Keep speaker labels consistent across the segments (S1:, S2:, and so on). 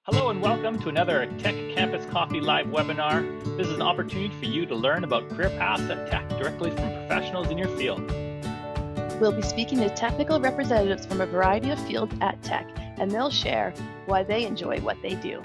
S1: Hello and welcome to another Tech Campus Coffee Live webinar. This is an opportunity for you to learn about career paths at Tech directly from professionals in your field.
S2: We'll be speaking to technical representatives from a variety of fields at Tech, and they'll share why they enjoy what they do.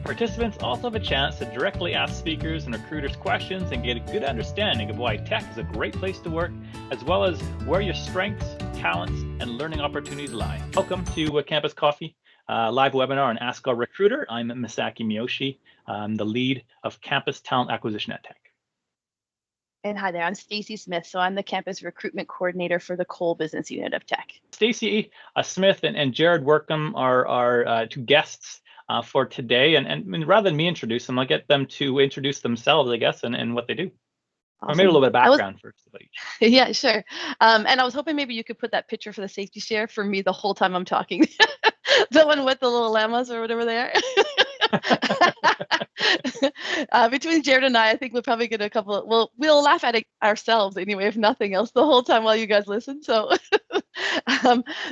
S1: Participants also have a chance to directly ask speakers and recruiters questions and get a good understanding of why Tech is a great place to work, as well as where your strengths, talents, and learning opportunities lie. Welcome to Campus Coffee live webinar on Ask Our Recruiter. I'm Misaki Miyoshi. I'm the lead of Campus Talent Acquisition at Tech.
S2: And hi there, I'm Stacey Smith. So I'm the Campus Recruitment Coordinator for the Coal Business Unit of Tech.
S1: Stacey Smith and Jerred Workun are two guests for today. And rather than me introduce them, I'll get them to introduce themselves, I guess, and what they do. Awesome. Or maybe a little bit of background first.
S2: Yeah, sure. And I was hoping maybe you could put that picture for the safety share for me the whole time I'm talking. The one with the little llamas or whatever they are. Between Jerred and I think we'll probably get a couple. We'll laugh at it ourselves anyway, if nothing else, the whole time while you guys listen. So,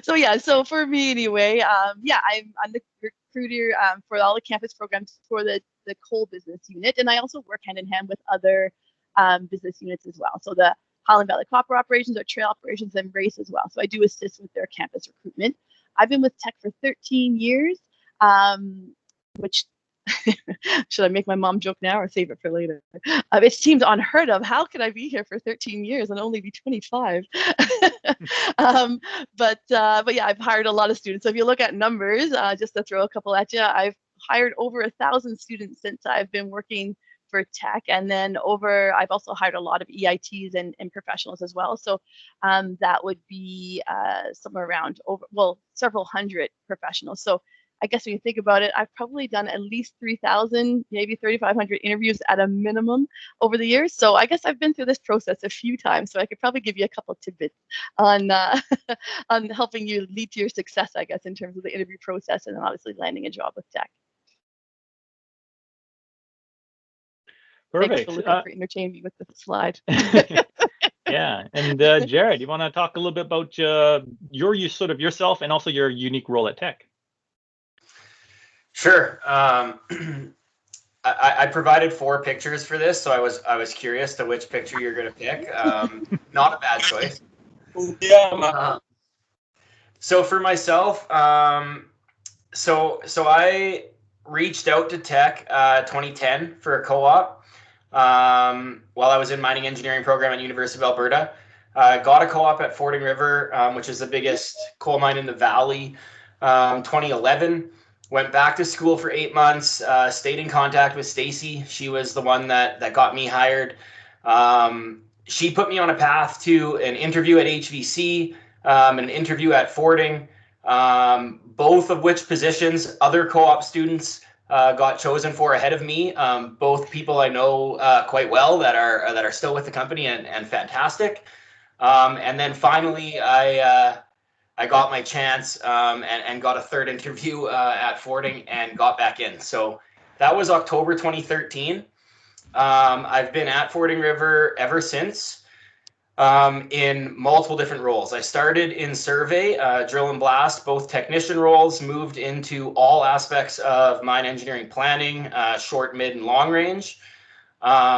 S2: so for me anyway, I'm the recruiter for all the campus programs for the Coal Business Unit, and I also work hand in hand with other business units as well. So the Highland Valley Copper operations, our trail operations, and race as well. So I do assist with their campus recruitment. I've been with Tech for 13 years, which should I make my mom joke now or save it for later? It seems unheard of. How could I be here for 13 years and only be 25? But yeah, I've hired a lot of students. So if you look at numbers, just to throw a couple at you, I've hired over 1,000 students since I've been working for Tech, and then I've also hired a lot of EITs and professionals as well. So that would be somewhere around several hundred professionals. So I guess when you think about it, I've probably done at least 3,000, maybe 3,500 interviews at a minimum over the years. So I guess I've been through this process a few times. So I could probably give you a couple tidbits on on helping you lead to your success, I guess, in terms of the interview process and then obviously landing a job with Tech.
S1: Perfect.
S2: Thanks for looking for interchange with the slide.
S1: Yeah, and Jerred, you want to talk a little bit about yourself and also your unique role at Tech?
S3: Sure. I provided 4 pictures for this, so I was curious to which picture you're going to pick. Not a bad choice. Yeah. So for myself, so I reached out to Tech 2010 for a co-op. While I was in mining engineering program at University of Alberta. Got a co-op at Fording River, which is the biggest coal mine in the valley, 2011. Went back to school for 8 months, stayed in contact with Stacey. She was the one that got me hired. She put me on a path to an interview at HVC, an interview at Fording, both of which positions other co-op students got chosen for ahead of me. Both people I know quite well that are still with the company and fantastic. And then finally, I got my chance and got a 3rd interview at Fording and got back in. So that was October 2013. I've been at Fording River ever since. In multiple different roles. I started in survey, drill and blast, both technician roles, moved into all aspects of mine engineering planning, short, mid, and long range.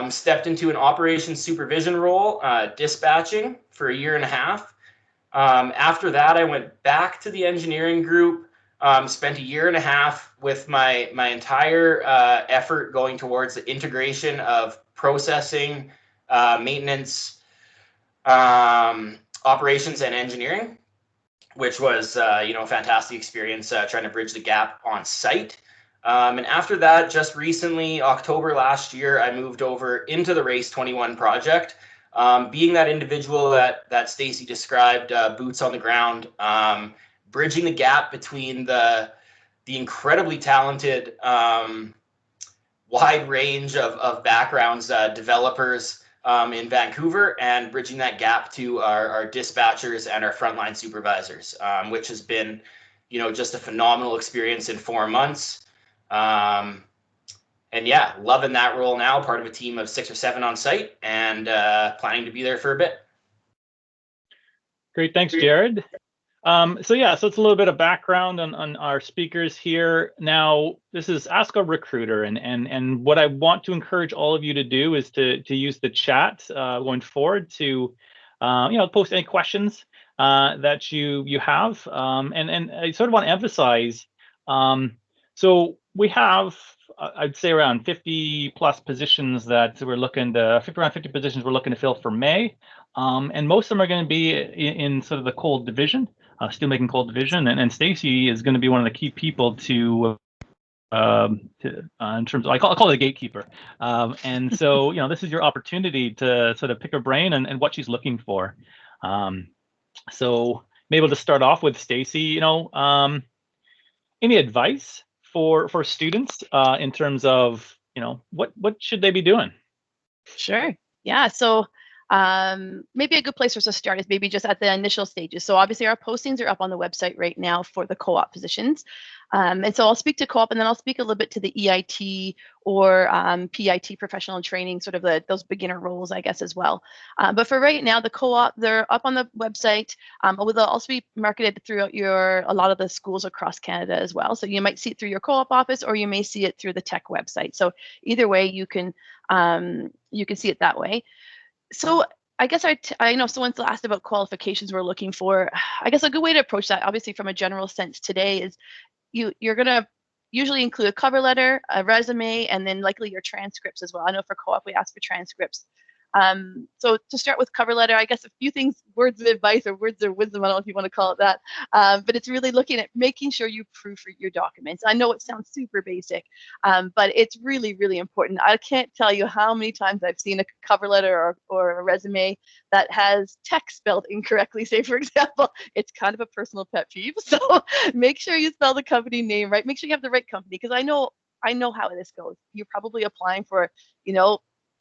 S3: Stepped into an operations supervision role, dispatching for 1.5 years. After that, I went back to the engineering group, spent 1.5 years with my entire effort going towards the integration of processing, maintenance, operations and engineering, which was a fantastic experience trying to bridge the gap on site. And after that, just recently, October last year, I moved over into the Race 21 project, being that individual that Stacey described, boots on the ground, bridging the gap between the incredibly talented wide range of backgrounds, developers in Vancouver, and bridging that gap to our dispatchers and our frontline supervisors, which has been, just a phenomenal experience in 4 months. And yeah, loving that role now, part of a team of 6 or 7 on site, and planning to be there for a bit.
S1: Great, thanks, Jerred. So yeah, so it's a little bit of background on our speakers here. Now, this is Ask a Recruiter, and what I want to encourage all of you to do is to use the chat going forward to post any questions that you have, and I sort of want to emphasize. So we have, I'd say, around 50 plus positions that we're looking to, around 50 positions we're looking to fill for May, and most of them are going to be in sort of the cold division. Steelmaking cold division, and Stacey is going to be one of the key people to in terms of, I'll call it a gatekeeper. And so, this is your opportunity to sort of pick her brain and what she's looking for. So maybe we'll just start off with Stacey. Any advice for students in terms of, what should they be doing?
S2: Sure. Yeah. So maybe a good place for us to start is maybe just at the initial stages. So obviously our postings are up on the website right now for the co-op positions. And so I'll speak to co-op, and then I'll speak a little bit to the EIT or PIT, professional training, sort of those beginner roles, I guess, as well. But for right now, the co-op, they're up on the website. They'll also be marketed throughout a lot of the schools across Canada as well. So you might see it through your co-op office, or you may see it through the Teck website. So either way, you can see it that way. So I guess I know someone's asked about qualifications we're looking for. I guess a good way to approach that, obviously from a general sense today, is you're going to usually include a cover letter, a resume, and then likely your transcripts as well. I know for co-op we ask for transcripts. So to start with cover letter, I guess a few things, words of advice or words of wisdom, I don't know if you want to call it that, but it's really looking at making sure you proofread your documents. I know it sounds super basic, but it's really, really important. I can't tell you how many times I've seen a cover letter or a resume that has text spelled incorrectly, say, for example. It's kind of a personal pet peeve. So make sure you spell the company name right. Make sure you have the right company, because I know how this goes. You're probably applying for,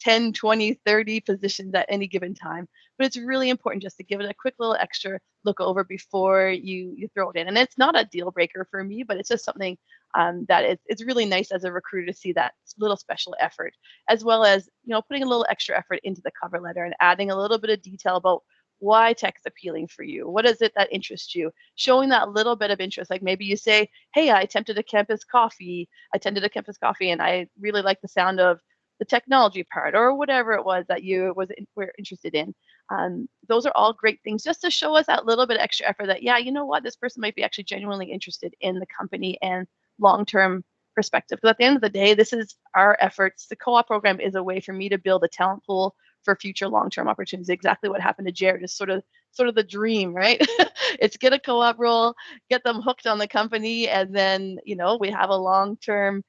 S2: 10, 20, 30 positions at any given time. But it's really important just to give it a quick little extra look over before you throw it in. And it's not a deal breaker for me, but it's just something that it's really nice as a recruiter to see that little special effort, as well as, putting a little extra effort into the cover letter and adding a little bit of detail about why tech is appealing for you. What is it that interests you? Showing that little bit of interest. Like maybe you say, hey, I attended a campus coffee, and I really like the sound of the technology part, or whatever it was that you were interested in. Those are all great things just to show us that little bit of extra effort that, yeah, you know what, this person might be actually genuinely interested in the company and long-term perspective. Because at the end of the day, this is our efforts. The co-op program is a way for me to build a talent pool for future long-term opportunities. Exactly what happened to Jerred is sort of the dream, right? It's get a co-op role, get them hooked on the company, and then we have a long-term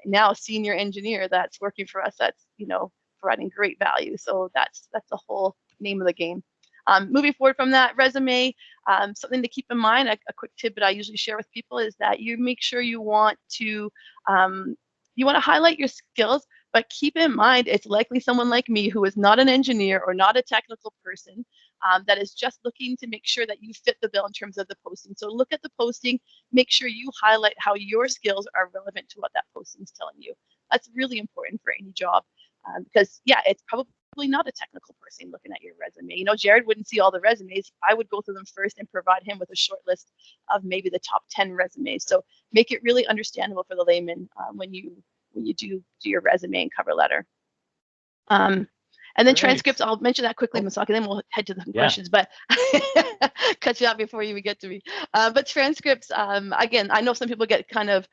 S2: now senior engineer that's working for us, that's providing great value. So that's the whole name of the game. Moving forward from that, resume, something to keep in mind, a quick tip that I usually share with people is that you make sure you want to highlight your skills, but keep in mind it's likely someone like me who is not an engineer or not a technical person that is just looking to make sure that you fit the bill in terms of the posting. So look at the posting, make sure you highlight how your skills are relevant to what that posting is telling you. That's really important for any job because, yeah, it's probably not a technical person looking at your resume. Jerred wouldn't see all the resumes. I would go through them first and provide him with a short list of maybe the top 10 resumes. So make it really understandable for the layman when you do your resume and cover letter. And then transcripts, I'll mention that quickly, Misaki, then we'll head to the questions, but cut you out before you even get to me. But transcripts, again, I know some people get kind of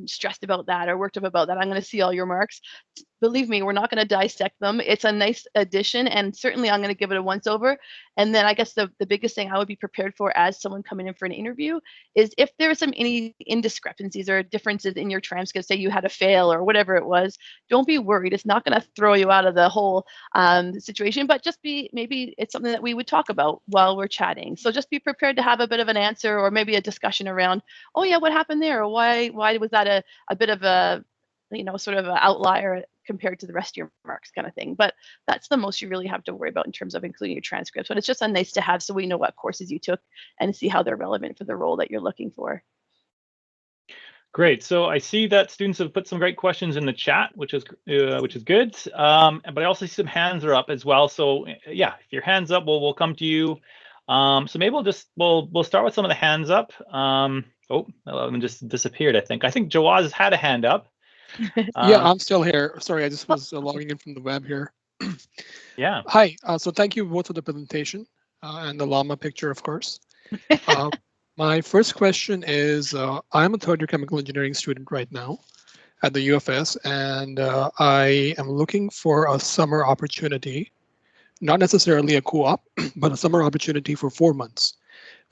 S2: stressed about that or worked up about that. I'm going to see all your marks. Believe me, we're not going to dissect them. It's a nice addition, and certainly I'm going to give it a once over. And then I guess the biggest thing I would be prepared for as someone coming in for an interview is if there are any indiscrepancies or differences in your transcript, say you had a fail or whatever it was, don't be worried. It's not going to throw you out of the whole situation, but just maybe it's something that we would talk about while we're chatting. So just be prepared to have a bit of an answer or maybe a discussion around, oh yeah, what happened there? Or why was that a bit of a sort of an outlier compared to the rest of your marks kind of thing. But that's the most you really have to worry about in terms of including your transcripts. But it's just a nice to have so we know what courses you took and see how they're relevant for the role that you're looking for.
S1: Great. So I see that students have put some great questions in the chat, which is good. But I also see some hands are up as well. So yeah, if your hands up, we'll come to you. So maybe we'll start with some of the hands up. Oh, one just disappeared. I think Jawaz had a hand up.
S4: Yeah, I'm still here. Sorry, I just was logging in from the web here.
S1: Yeah.
S4: Hi. So thank you both for the presentation and the llama picture, of course. My first question is, I'm a third-year chemical engineering student right now at the UFS, and I am looking for a summer opportunity, not necessarily a co-op, but a summer opportunity for 4 months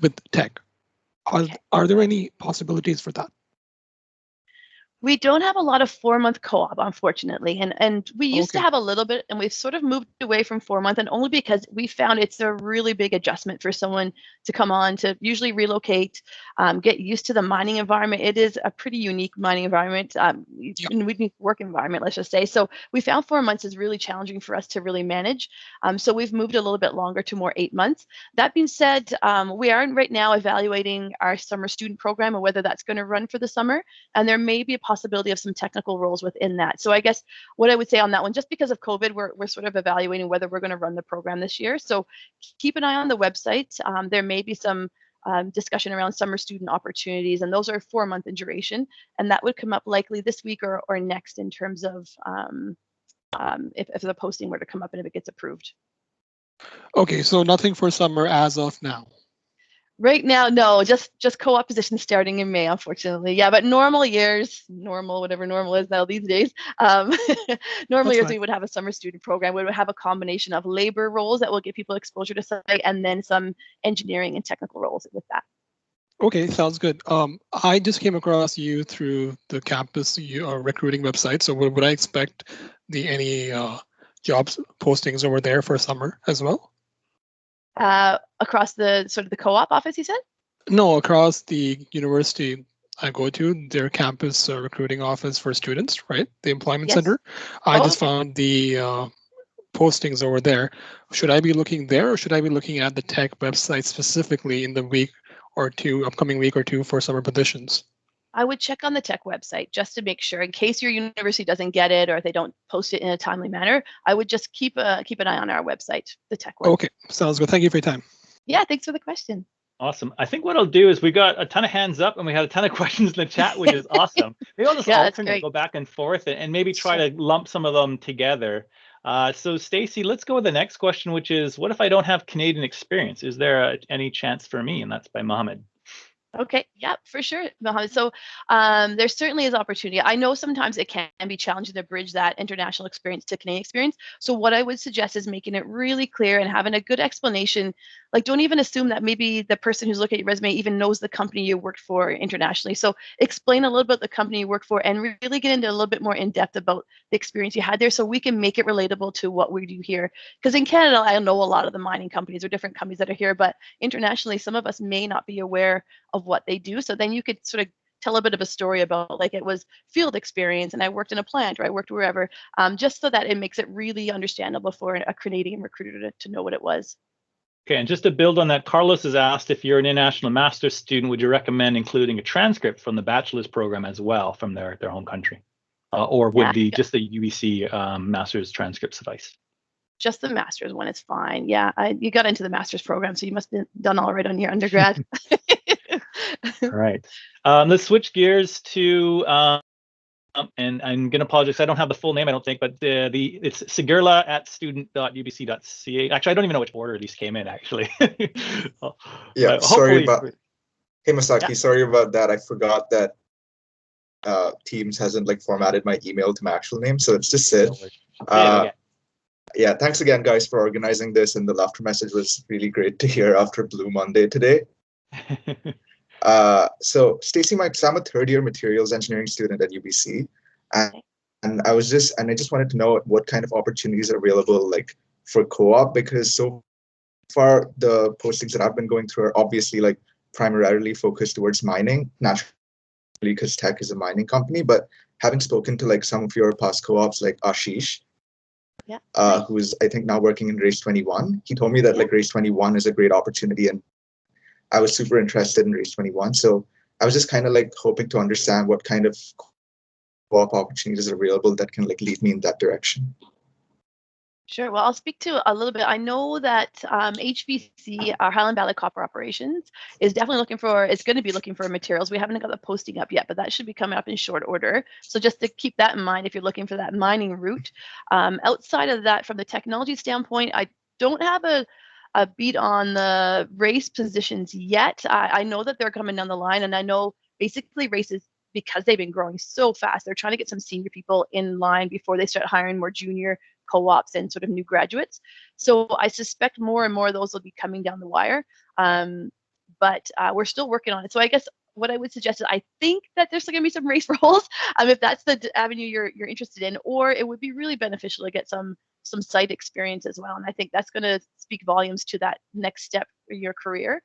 S4: with Teck. Are there any possibilities for that?
S2: We don't have a lot of 4-month co-op, unfortunately, and we used to have a little bit, and we've sort of moved away from 4-month, and only because we found it's a really big adjustment for someone to come on, to usually relocate, get used to the mining environment. It is a pretty unique mining environment, unique work environment, let's just say. So we found 4 months is really challenging for us to really manage. So we've moved a little bit longer to more 8 months. That being said, we are right now evaluating our summer student program and whether that's going to run for the summer, and there may be a possibility of some technical roles within that. So I guess what I would say on that one, just because of COVID, we're sort of evaluating whether we're going to run the program this year. So keep an eye on the website. There may be some discussion around summer student opportunities, and those are 4 months in duration. And that would come up likely this week or next in terms of if the posting were to come up and if it gets approved.
S4: Okay, so nothing for summer as of now. Right
S2: now, no, just co-op positions starting in May, unfortunately. Yeah, but normal years, whatever normal is now these days, normal years we would have a summer student program. We would have a combination of labor roles that will give people exposure to site, and then some engineering and technical roles with that.
S4: Okay, sounds good. I just came across you through the campus recruiting website. So would I expect any jobs postings over there for summer as well?
S2: Across the sort of the co-op office, you said?
S4: No, across the university I go to, their campus recruiting office for students, right? The employment center. I just found the postings over there. Should I be looking there, or should I be looking at the Teck website specifically in the upcoming week or two for summer positions?
S2: I would check on the Teck website just to make sure, in case your university doesn't get it or if they don't post it in a timely manner. I would just keep an eye on our website, the Teck website.
S4: Okay, sounds good. Thank you for your time.
S2: Yeah, thanks for the question.
S1: Awesome. I think what I'll do is we got a ton of hands up and we had a ton of questions in the chat, which is awesome. Maybe I'll just alternate, go back and forth, and maybe try to lump some of them together. So Stacey, let's go with the next question, which is, what if I don't have Canadian experience? Is there any chance for me? And that's by Mohammed.
S2: Okay, yeah, for sure, Mohammed. So there certainly is opportunity. I know sometimes it can be challenging to bridge that international experience to Canadian experience. So what I would suggest is making it really clear and having a good explanation. Like, don't even assume that maybe the person who's looking at your resume even knows the company you worked for internationally. So explain a little bit the company you work for and really get into a little bit more in depth about the experience you had there, so we can make it relatable to what we do here. Because in Canada, I know a lot of the mining companies or different companies that are here, but internationally, some of us may not be aware of what they do. So then you could sort of tell a bit of a story about, like, it was field experience and I worked in a plant or I worked wherever, just so that it makes it really understandable for a Canadian recruiter to know what it was.
S1: Okay, and just to build on that, Carlos has asked, if you're an international master's student, would you recommend including a transcript from the bachelor's program as well from their home country? Or would just the UBC master's transcript suffice?
S2: Just the master's one is fine. Yeah, you got into the master's program, so you must have done all right on your undergrad.
S1: All right. Let's switch gears to, and I'm going to apologize, I don't have the full name, I don't think, but it's sigurla@student.ubc.ca. Actually, I don't even know which order these came in, actually.
S5: Yeah, sorry about, hey Masaki, sorry about that. I forgot that Teams hasn't formatted my email to my actual name, so it's just Sid. Yeah, thanks again, guys, for organizing this, and the laughter message was really great to hear after Blue Monday today. So Stacey, I'm a third-year materials engineering student at UBC, and I just wanted to know what kind of opportunities are available for co-op, because so far the postings that I've been going through are obviously primarily focused towards mining, naturally, because Teck is a mining company. But having spoken to some of your past co-ops, like Ashish, who's I think now working in Race 21, he told me that Race 21 is a great opportunity, and I was super interested in Race 21. So I was just kind of hoping to understand what kind of co-op opportunities are available that can lead me in that direction.
S2: Sure. Well, I'll speak to a little bit. I know that HVC, our Highland Valley Copper Operations, is definitely going to be looking for materials. We haven't got the posting up yet, but that should be coming up in short order. So just to keep that in mind if you're looking for that mining route. Outside of that, from the technology standpoint, I don't have a beat on the race positions yet. I know that they're coming down the line, and I know basically races, because they've been growing so fast, they're trying to get some senior people in line before they start hiring more junior co-ops and sort of new graduates. So I suspect more and more of those will be coming down the wire. But we're still working on it. So I guess what I would suggest is I think that there's going to be some race roles, if that's the avenue you're interested in, or it would be really beneficial to get some site experience as well. And I think that's going to speak volumes to that next step for your career.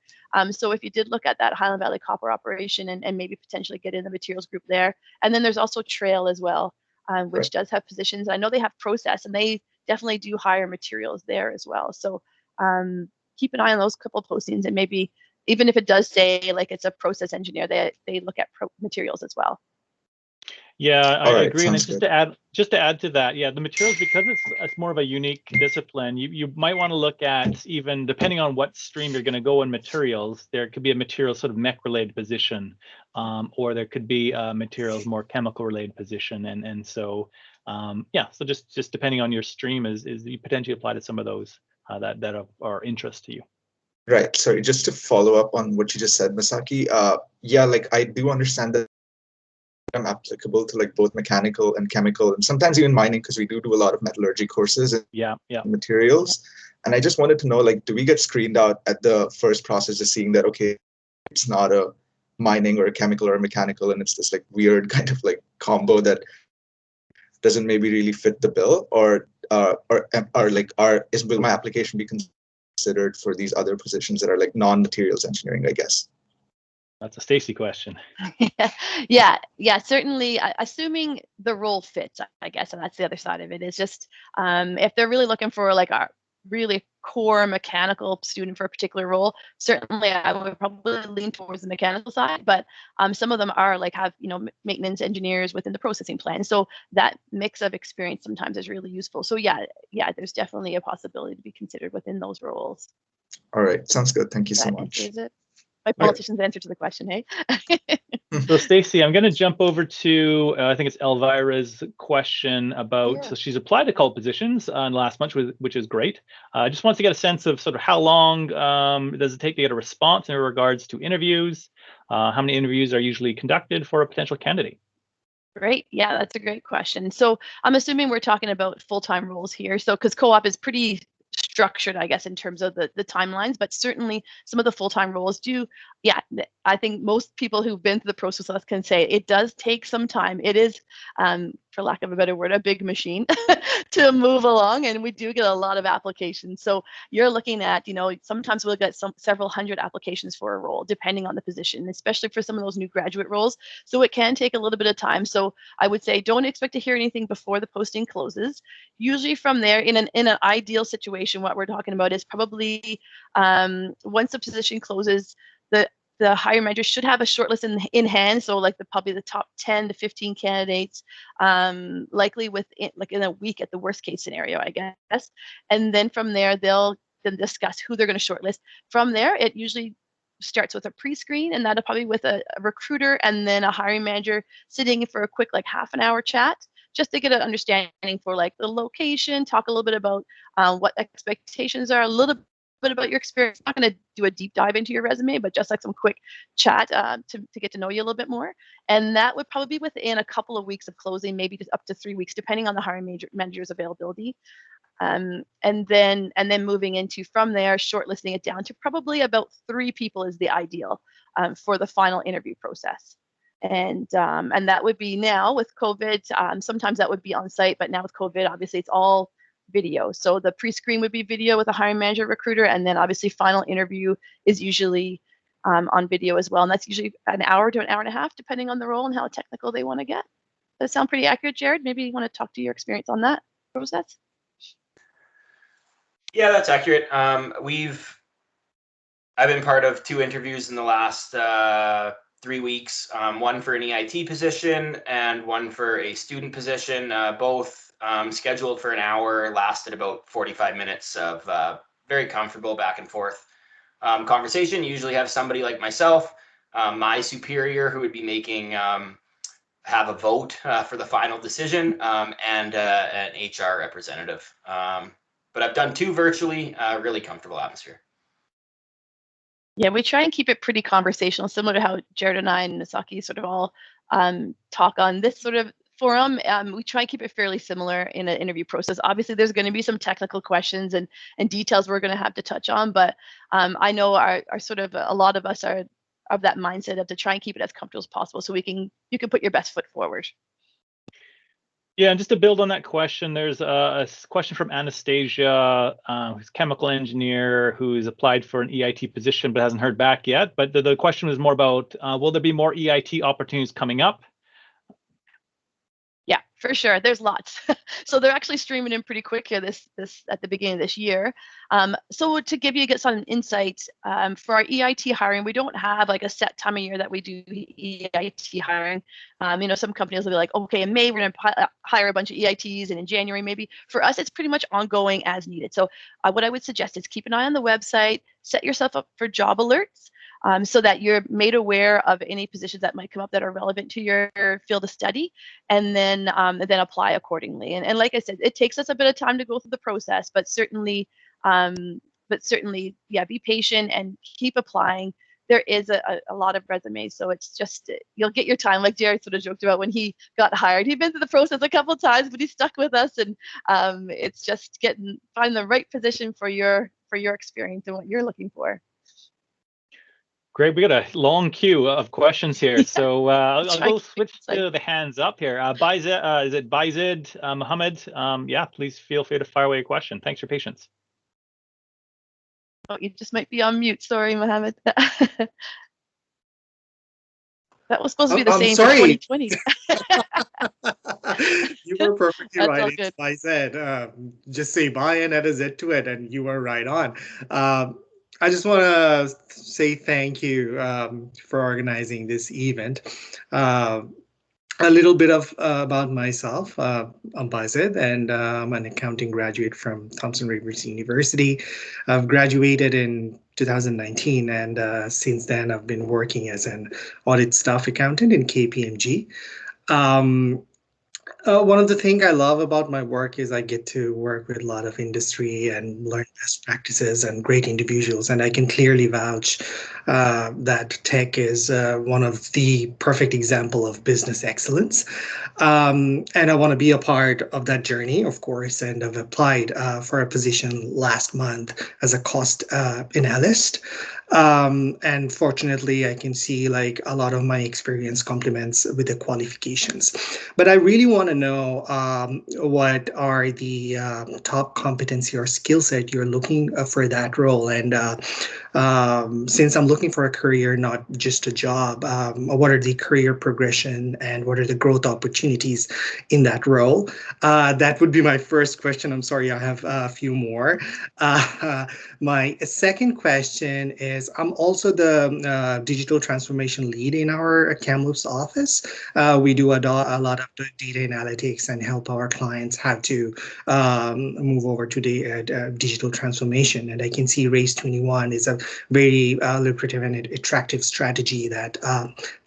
S2: So if you did look at that Highland Valley Copper operation and maybe potentially get in the materials group there. And then there's also Trail as well, which does have positions. I know they have process, and they definitely do hire materials there as well. So keep an eye on those couple of postings, and maybe even if it does say like it's a process engineer, they look at materials as well.
S1: Yeah, I agree. And
S5: sounds
S1: just
S5: good.
S1: to add to that, yeah, the materials, because it's more of a unique discipline, you might want to look at, even depending on what stream you're going to go in materials, there could be a materials sort of mech related position, or there could be a materials more chemical related position, and so yeah, so just depending on your stream is you potentially apply to some of those that are interest to you.
S5: Right. Sorry, just to follow up on what you just said, Masaki. Yeah, like I do understand that I'm applicable to like both mechanical and chemical, and sometimes even mining, because we do a lot of metallurgy courses and materials. And I just wanted to know, like, do we get screened out at the first process of seeing that, okay, it's not a mining or a chemical or a mechanical, and it's this like weird kind of like combo that doesn't maybe really fit the bill, or will my application be considered for these other positions that are like non-materials engineering, I guess?
S1: That's a Stacey question.
S2: Yeah, certainly. Assuming the role fits, I guess, and that's the other side of it. Is just if they're really looking for like a really core mechanical student for a particular role, certainly I would probably lean towards the mechanical side. But some of them are like have maintenance engineers within the processing plant, so that mix of experience sometimes is really useful. So yeah, there's definitely a possibility to be considered within those roles.
S5: All right, sounds good. Thank you so much.
S2: Is it my politician's answer to the question, hey?
S1: So Stacey, I'm going to jump over to I think it's Elvira's question about. So she's applied to a couple positions last month, which is great. Just wants to get a sense of sort of how long does it take to get a response in regards to interviews. How many interviews are usually conducted for a potential candidate?
S2: Great. Yeah, that's a great question. So I'm assuming we're talking about full-time roles here. So because co-op is pretty structured, I guess, in terms of the timelines, but certainly some of the full-time roles do. Yeah, I think most people who've been through the process can say it does take some time. It is, for lack of a better word, a big machine to move along, and we do get a lot of applications. So you're looking at, sometimes we'll get several hundred applications for a role, depending on the position, especially for some of those new graduate roles. So it can take a little bit of time. So I would say don't expect to hear anything before the posting closes. Usually from there, in an ideal situation, what we're talking about is probably once the position closes, the hiring manager should have a shortlist in hand. So like probably the top 10 to 15 candidates, likely in a week at the worst case scenario, I guess. And then from there, they'll then discuss who they're going to shortlist. From there, it usually starts with a pre-screen, and that'll probably with a recruiter and then a hiring manager sitting for a quick like half an hour chat, just to get an understanding for like the location, talk a little bit about what expectations are, a little bit about your experience. I'm not going to do a deep dive into your resume, but just like some quick chat to get to know you a little bit more. And that would probably be within a couple of weeks of closing, maybe just up to 3 weeks, depending on the hiring manager's availability. And then moving into from there, shortlisting it down to probably about 3 people is the ideal for the final interview process. And that would be now with COVID. Sometimes that would be on site, but now with COVID, obviously it's all video. So the pre-screen would be video with a hiring manager, recruiter, and then obviously final interview is usually on video as well. And that's usually an hour to an hour and a half, depending on the role and how technical they want to get. Does that sound pretty accurate, Jerred? Maybe you want to talk to your experience on that process?
S3: Yeah, that's accurate. I've been part of 2 interviews in the last 3 weeks, one for an EIT position and one for a student position. Both scheduled for an hour, lasted about 45 minutes of very comfortable back and forth conversation. You usually have somebody like myself, my superior, who would be making have a vote for the final decision, and an HR representative. But I've done 2 virtually, really comfortable atmosphere.
S2: Yeah, we try and keep it pretty conversational, similar to how Jerred and I and Misaki sort of all talk on this sort of forum. We try and keep it fairly similar in an interview process. Obviously, there's going to be some technical questions and details we're going to have to touch on, but I know our sort of a lot of us are of that mindset of to try and keep it as comfortable as possible, so you can put your best foot forward.
S1: Yeah, and just to build on that question, there's a question from Anastasia, who's a chemical engineer who's applied for an EIT position but hasn't heard back yet. But the question was more about, will there be more EIT opportunities coming up?
S2: Yeah, for sure. There's lots. So they're actually streaming in pretty quick here this at the beginning of this year. So to give you some insight, for our EIT hiring, we don't have like a set time of year that we do EIT hiring. Some companies will be like, okay, in May we're going to hire a bunch of EITs, and in January maybe. For us, it's pretty much ongoing as needed. So what I would suggest is keep an eye on the website, set yourself up for job alerts. So that you're made aware of any positions that might come up that are relevant to your field of study, and then apply accordingly. And like I said, it takes us a bit of time to go through the process, but certainly, yeah, be patient and keep applying. There is a lot of resumes, so it's just, you'll get your time. Like Jerred sort of joked about when he got hired, he'd been through the process a couple of times, but he stuck with us, and it's just find the right position for your experience and what you're looking for.
S1: Great, we got a long queue of questions here,
S2: Yeah.
S1: So I'll go switch to the hands up here. Baized, is it Baized Mohammed? Yeah, please feel free to fire away a question. Thanks for your patience.
S2: Oh, you just might be on mute. Sorry, Mohammed. That was supposed to be the same for 2020.
S6: You were perfectly
S2: That's
S6: right.
S2: all
S6: It's
S2: good.
S6: Baized. Just say bye and add a Z to it, and you were right on. I just want to say thank you for organizing this event. A little bit about myself. I'm Baized, and I'm an accounting graduate from Thomson Rivers University. I've graduated in 2019, and since then I've been working as an audit staff accountant in KPMG. One of the things I love about my work is I get to work with a lot of industry and learn best practices and great individuals. And I can clearly vouch that Teck is one of the perfect example of business excellence. And I want to be a part of that journey, of course, and I've applied for a position last month as a cost analyst. And fortunately, I can see like a lot of my experience complements with the qualifications. But I really want to know what are the top competency or skill set you're looking for that role. And since I'm looking for a career, not just a job, what are the career progression and what are the growth opportunities in that role? That would be my first question. I'm sorry, I have a few more. My second question is, I'm also the digital transformation lead in our Kamloops office. We do a lot of the data analytics and help our clients how to move over to the digital transformation. And I can see Race 21 is a very lucrative and attractive strategy that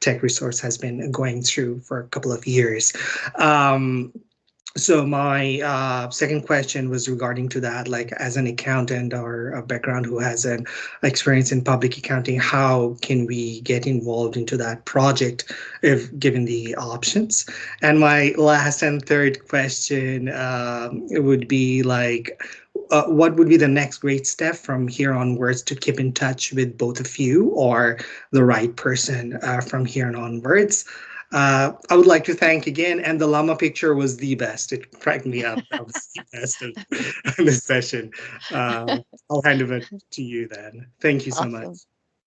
S6: Teck Resource has been going through for a couple of years. So my second question was regarding to that, like as an accountant or a background who has an experience in public accounting, how can we get involved into that project if given the options? And my last and third question would be like, what would be the next great step from here onwards to keep in touch with both of you or the right person from here onwards? I would like to thank again, and the llama picture was the best. It cracked me up. That was the best of this session. I'll hand it to you then. Thank you so much.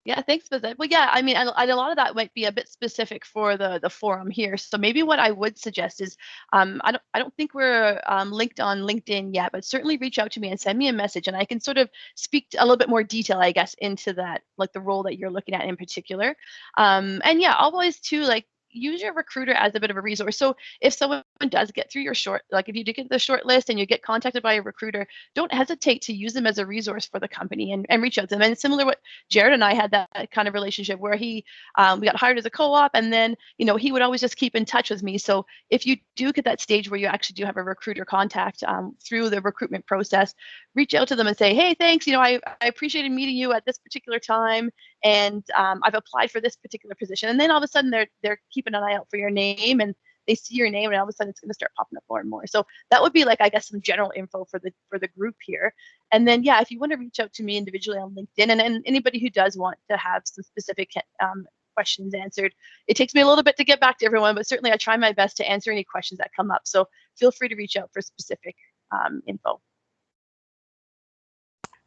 S2: Yeah, thanks, Bazet. Well, yeah, I mean, a lot of that might be a bit specific for the forum here. So maybe what I would suggest is, I don't think we're linked on LinkedIn yet, but certainly reach out to me and send me a message, and I can sort of speak a little bit more detail, I guess, into that, like the role that you're looking at in particular. And yeah, always too, like, use your recruiter as a bit of a resource. So if someone does get through your if you do get the short list and you get contacted by a recruiter, don't hesitate to use them as a resource for the company and reach out to them. And similar what Jerred and I had that kind of relationship where we got hired as a co-op, and then, he would always just keep in touch with me. So if you do get that stage where you actually do have a recruiter contact through the recruitment process, reach out to them and say, hey, thanks, I appreciated meeting you at this particular time, and I've applied for this particular position. And then all of a sudden they're keeping an eye out for your name, and they see your name, and all of a sudden it's going to start popping up more and more. So that would be some general info for the group here. And then, yeah, if you want to reach out to me individually on LinkedIn, and anybody who does want to have some specific questions answered, it takes me a little bit to get back to everyone, but certainly I try my best to answer any questions that come up. So feel free to reach out for specific info.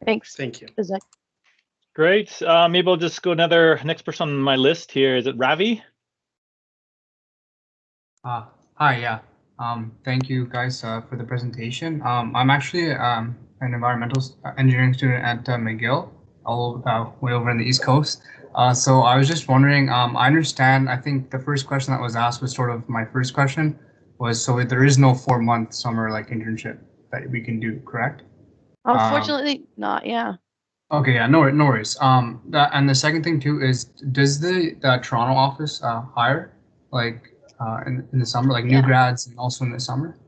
S2: Thanks.
S6: Thank you.
S1: Great. Maybe I'll just go next person on my list here. Is it Ravi?
S7: Hi, yeah. Thank you guys for the presentation. I'm actually an environmental engineering student at McGill, way over in the East Coast. So I was just wondering, I understand, I think the first question that was asked was sort of my first question was, so there is no 4-month summer internship that we can do, correct?
S2: Unfortunately, not, yeah.
S7: Okay, yeah, no worries. And the second thing too is, does the Toronto office hire in the summer, new grads, and also in the summer?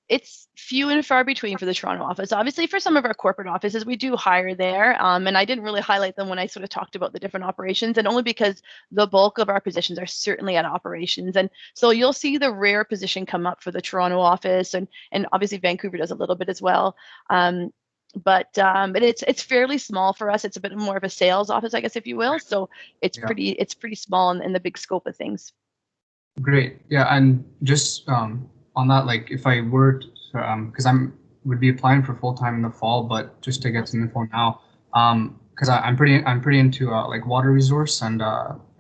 S2: It's few and far between for the Toronto office. Obviously, for some of our corporate offices, we do hire there. And I didn't really highlight them when I sort of talked about the different operations, and only because the bulk of our positions are certainly at operations. And so you'll see the rare position come up for the Toronto office, and obviously Vancouver does a little bit as well. But it's fairly small for us. It's a bit more of a sales office, I guess, if you will. So it's pretty small in the big scope of things.
S7: Great. Yeah, and just on that, if I were to, because would be applying for full-time in the fall, but just to get some info now, because I'm pretty into water resource and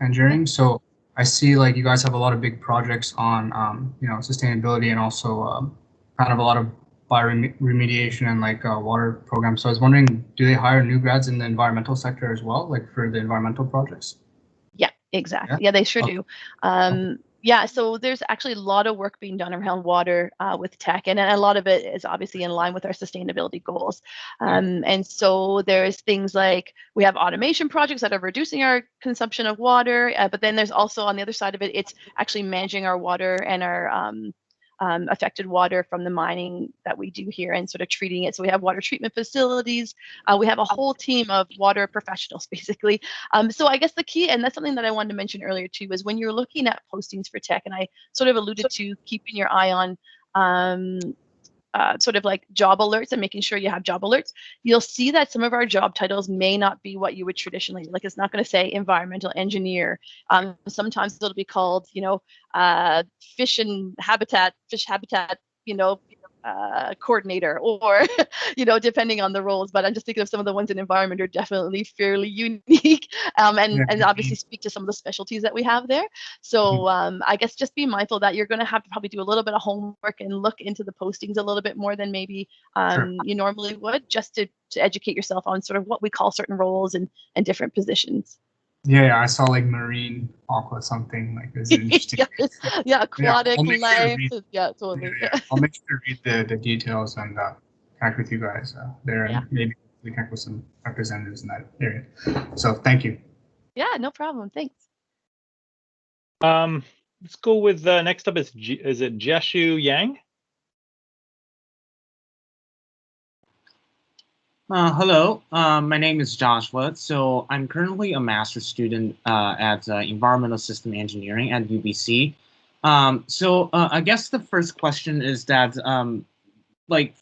S7: engineering. So I see you guys have a lot of big projects on sustainability, and also kind of a lot of bioremediation and water programs. So I was wondering, do they hire new grads in the environmental sector as well, for the environmental projects?
S2: Yeah, exactly. Yeah, they sure do. Yeah, so there's actually a lot of work being done around water with Teck, and a lot of it is obviously in line with our sustainability goals. And so there's things like we have automation projects that are reducing our consumption of water, but then there's also on the other side of it, it's actually managing our water and our affected water from the mining that we do here and sort of treating it. So we have water treatment facilities. We have a whole team of water professionals, basically. So I guess the key, and that's something that I wanted to mention earlier too, is when you're looking at postings for Teck, and I sort of alluded to keeping your eye on sort of job alerts and making sure you have job alerts, you'll see that some of our job titles may not be what you would traditionally, it's not going to say environmental engineer. Sometimes it'll be called, fish habitat, coordinator, or, depending on the roles. But I'm just thinking of some of the ones in environment are definitely fairly unique, and obviously speak to some of the specialties that we have there. So I guess just be mindful that you're going to have to probably do a little bit of homework and look into the postings a little bit more than maybe you normally would, just to educate yourself on sort of what we call certain roles and different positions.
S7: Yeah, I saw Marine Aqua something this. Interesting.
S2: Aquatic life. Totally.
S7: I'll make sure to read the details and connect with you guys there, and maybe we connect with some representatives in that area. So thank you.
S2: Yeah, no problem. Thanks.
S1: Let's go with next up is it Jeshu Yang?
S8: Hello, my name is Joshua. So I'm currently a master's student at Environmental System Engineering at UBC. So I guess the first question is that,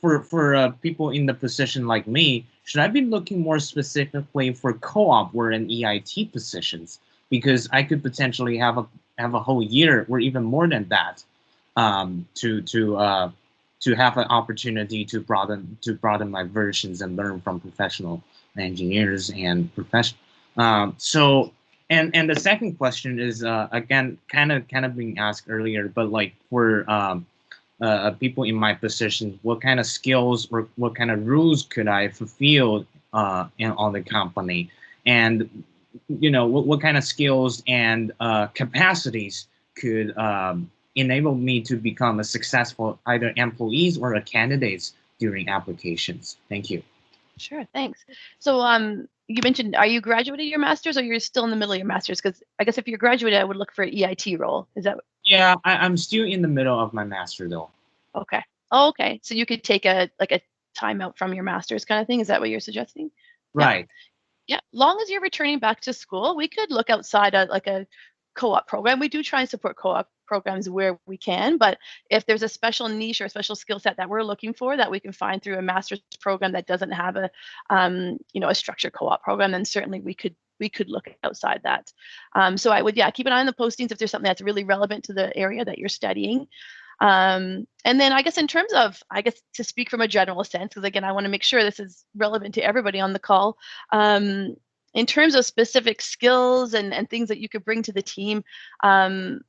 S8: for people in the position like me, should I be looking more specifically for co-op or an EIT positions? Because I could potentially have a whole year or even more than that to have an opportunity to broaden my versions and learn from professional engineers and So the second question is again kind of being asked earlier, but for people in my position, what kind of skills or what kind of rules could I fulfill on the company, and what kind of skills and capacities could enable me to become a successful either employees or a candidates during applications. Thank you.
S2: Sure, thanks. So you mentioned, are you graduating your master's or you're still in the middle of your master's? Because I guess if you're graduated, I would look for an EIT role. Is that?
S8: Yeah, I'm still in the middle of my master though.
S2: Okay. Oh, okay. So you could take a time out from your master's kind of thing. Is that what you're suggesting?
S8: Right.
S2: Yeah. Long as you're returning back to school, we could look outside like a co-op program. We do try and support co-op programs where we can, but if there's a special niche or a special skill set that we're looking for that we can find through a master's program that doesn't have a a structured co-op program, then certainly we could look outside that. So I would keep an eye on the postings if there's something that's really relevant to the area that you're studying. And then I guess in terms of, to speak from a general sense, because again, I want to make sure this is relevant to everybody on the call. In terms of specific skills and things that you could bring to the team, a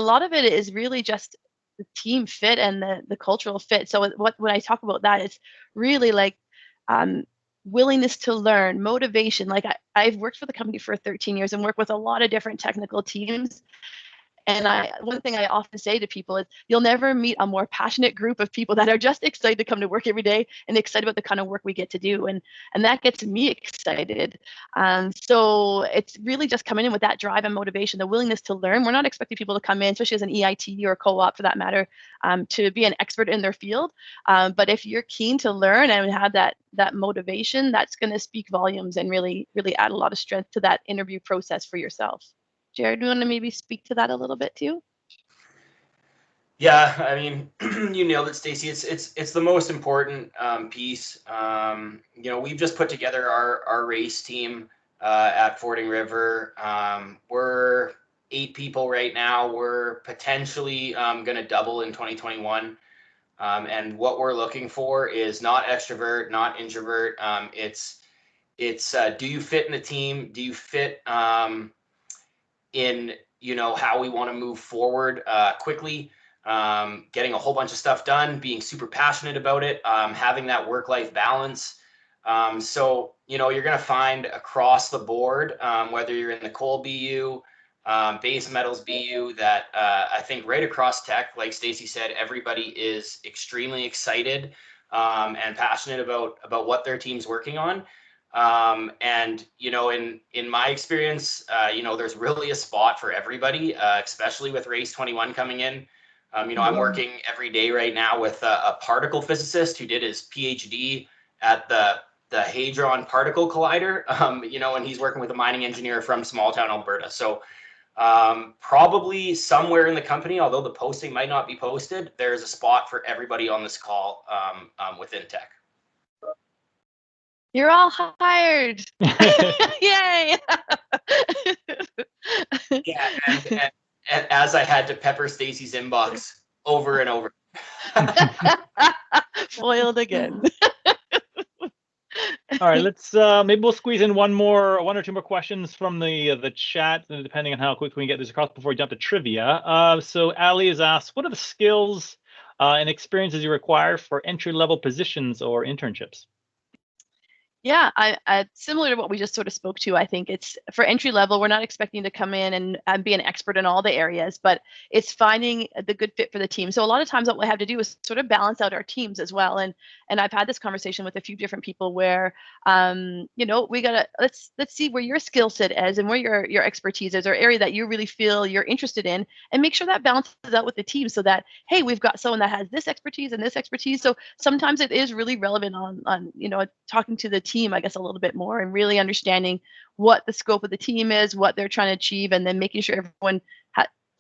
S2: lot of it is really just the team fit and the cultural fit. So when I talk about that, it's really like willingness to learn, motivation. Like I've worked for the company for 13 years and worked with a lot of different technical teams. And one thing I often say to people is you'll never meet a more passionate group of people that are just excited to come to work every day and excited about the kind of work we get to do. And that gets me excited. So it's really just coming in with that drive and motivation, the willingness to learn. We're not expecting people to come in, especially as an EIT or a co-op for that matter, to be an expert in their field. But if you're keen to learn and have that motivation, that's going to speak volumes and really, really add a lot of strength to that interview process for yourself. Jerred, do you want to maybe speak to that a little bit too?
S3: Yeah, I mean, you nailed it, Stacey. It's the most important piece. We've just put together our race team at Fording River. We're 8 people right now. We're potentially going to double in 2021. And what we're looking for is not extrovert, not introvert. It's do you fit in the team? Do you fit in how we want to move forward quickly, getting a whole bunch of stuff done, being super passionate about it, having that work-life balance. So you're going to find across the board, whether you're in the coal BU, base metals BU, that I think right across Teck, like Stacey said, everybody is extremely excited and passionate about what their team's working on. And in my experience, there's really a spot for everybody, especially with Race 21 coming in. I'm working every day right now with a particle physicist who did his PhD at the Hadron Particle Collider, and he's working with a mining engineer from small town Alberta. So probably somewhere in the company, although the posting might not be posted, there's a spot for everybody on this call within Teck.
S2: You're all hired. Yay.
S3: Yeah, and as I had to pepper Stacey's inbox over and over.
S2: Foiled again.
S1: All right, let's maybe we'll squeeze in one or two more questions from the chat, depending on how quickly we can get this across before we jump to trivia. So Ali has asked, what are the skills and experiences you require for entry-level positions or internships?
S2: Yeah, I similar to what we just sort of spoke to. I think it's for entry level, we're not expecting to come in and be an expert in all the areas, but it's finding the good fit for the team. So a lot of times what we have to do is sort of balance out our teams as well. And I've had this conversation with a few different people where, we gotta let's see where your skill set is and where your expertise is, or area that you really feel you're interested in, and make sure that balances out with the team so that, hey, we've got someone that has this expertise and this expertise. So sometimes it is really relevant on talking to the team, I guess, a little bit more and really understanding what the scope of the team is, what they're trying to achieve, and then making sure everyone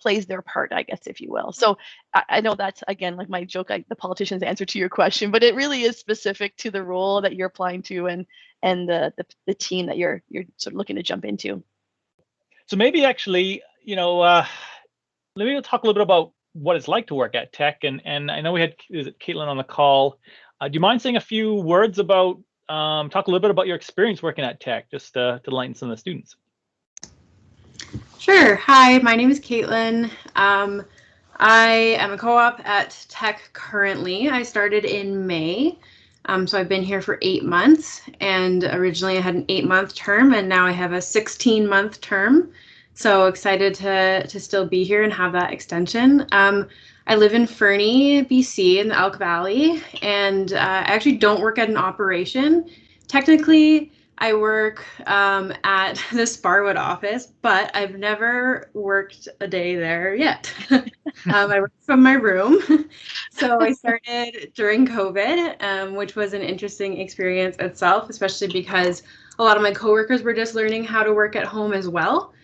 S2: plays their part, I guess, if you will. So I know that's, again, like my joke, the politician's answer to your question, but it really is specific to the role that you're applying to and the team that you're sort of looking to jump into.
S1: So maybe actually, let me talk a little bit about what it's like to work at Teck. And I know we had Caitlin on the call. Do you mind saying a few words about talk a little bit about your experience working at Teck, just to enlighten some of the students?
S9: Sure. Hi, my name is Caitlin. I am a co-op at Teck currently. I started in May, so I've been here for 8 months, and originally I had an 8-month term, and now I have a 16-month term. So excited to still be here and have that extension. I live in Fernie, BC, in the Elk Valley, and I actually don't work at an operation. Technically, I work at the Sparwood office, but I've never worked a day there yet. I work from my room. So I started during COVID, which was an interesting experience itself, especially because a lot of my coworkers were just learning how to work at home as well.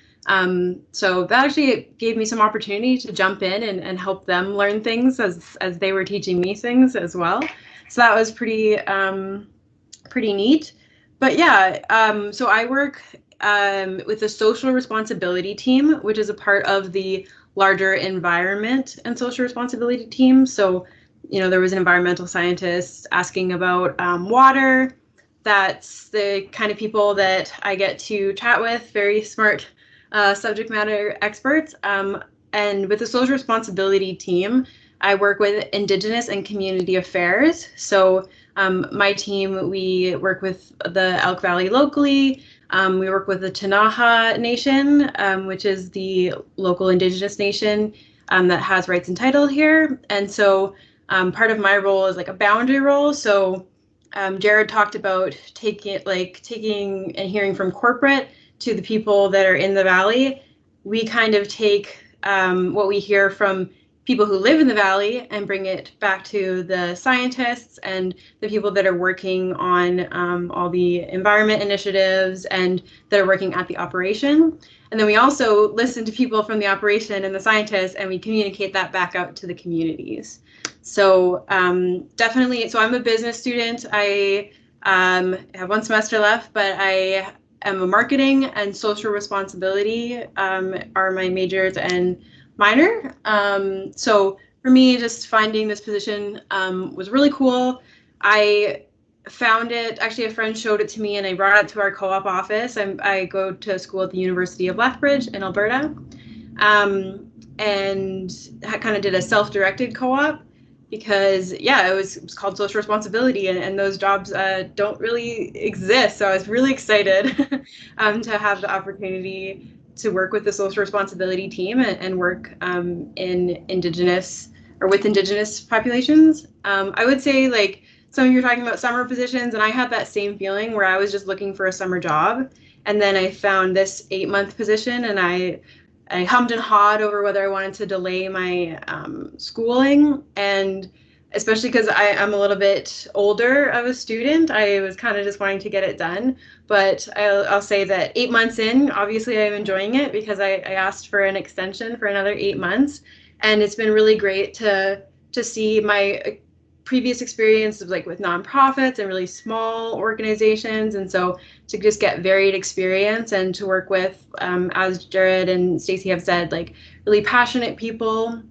S9: So that actually gave me some opportunity to jump in and help them learn things as they were teaching me things as well. So that was pretty neat. But yeah, so I work with the social responsibility team, which is a part of the larger environment and social responsibility team. So, there was an environmental scientist asking about water. That's the kind of people that I get to chat with, very smart subject matter experts. And with the social responsibility team, I work with Indigenous and community affairs. So my team, we work with the Elk Valley locally. We work with the Ktunaxa Nation, which is the local Indigenous nation that has rights and title here. And so part of my role is like a boundary role. So Jerred talked about taking and hearing from corporate to the people that are in the valley. We kind of take what we hear from people who live in the valley and bring it back to the scientists and the people that are working on all the environment initiatives and that are working at the operation. And then we also listen to people from the operation and the scientists, and we communicate that back out to the communities. So definitely, so I'm a business student. I have one semester left, but I am a marketing and social responsibility are my majors and minor. So for me, just finding this position was really cool. I found it, actually a friend showed it to me and I brought it to our co-op office. I go to school at the University of Lethbridge in Alberta, and kind of did a self-directed co-op because yeah, it was called social responsibility, and those jobs don't really exist. So I was really excited to have the opportunity to work with the social responsibility team and work in Indigenous or with Indigenous populations. I would say, like, some of you were talking about summer positions, and I had that same feeling where I was just looking for a summer job. And then I found this 8-month position, and I hummed and hawed over whether I wanted to delay my schooling. And especially because I'm a little bit older of a student, I was kind of just wanting to get it done. But I'll say that 8 months in, obviously I'm enjoying it because I asked for an extension for another 8 months. And it's been really great to see my previous experience of like with nonprofits and really small organizations. And so to just get varied experience and to work with, as Jerred and Stacey have said, like really passionate people,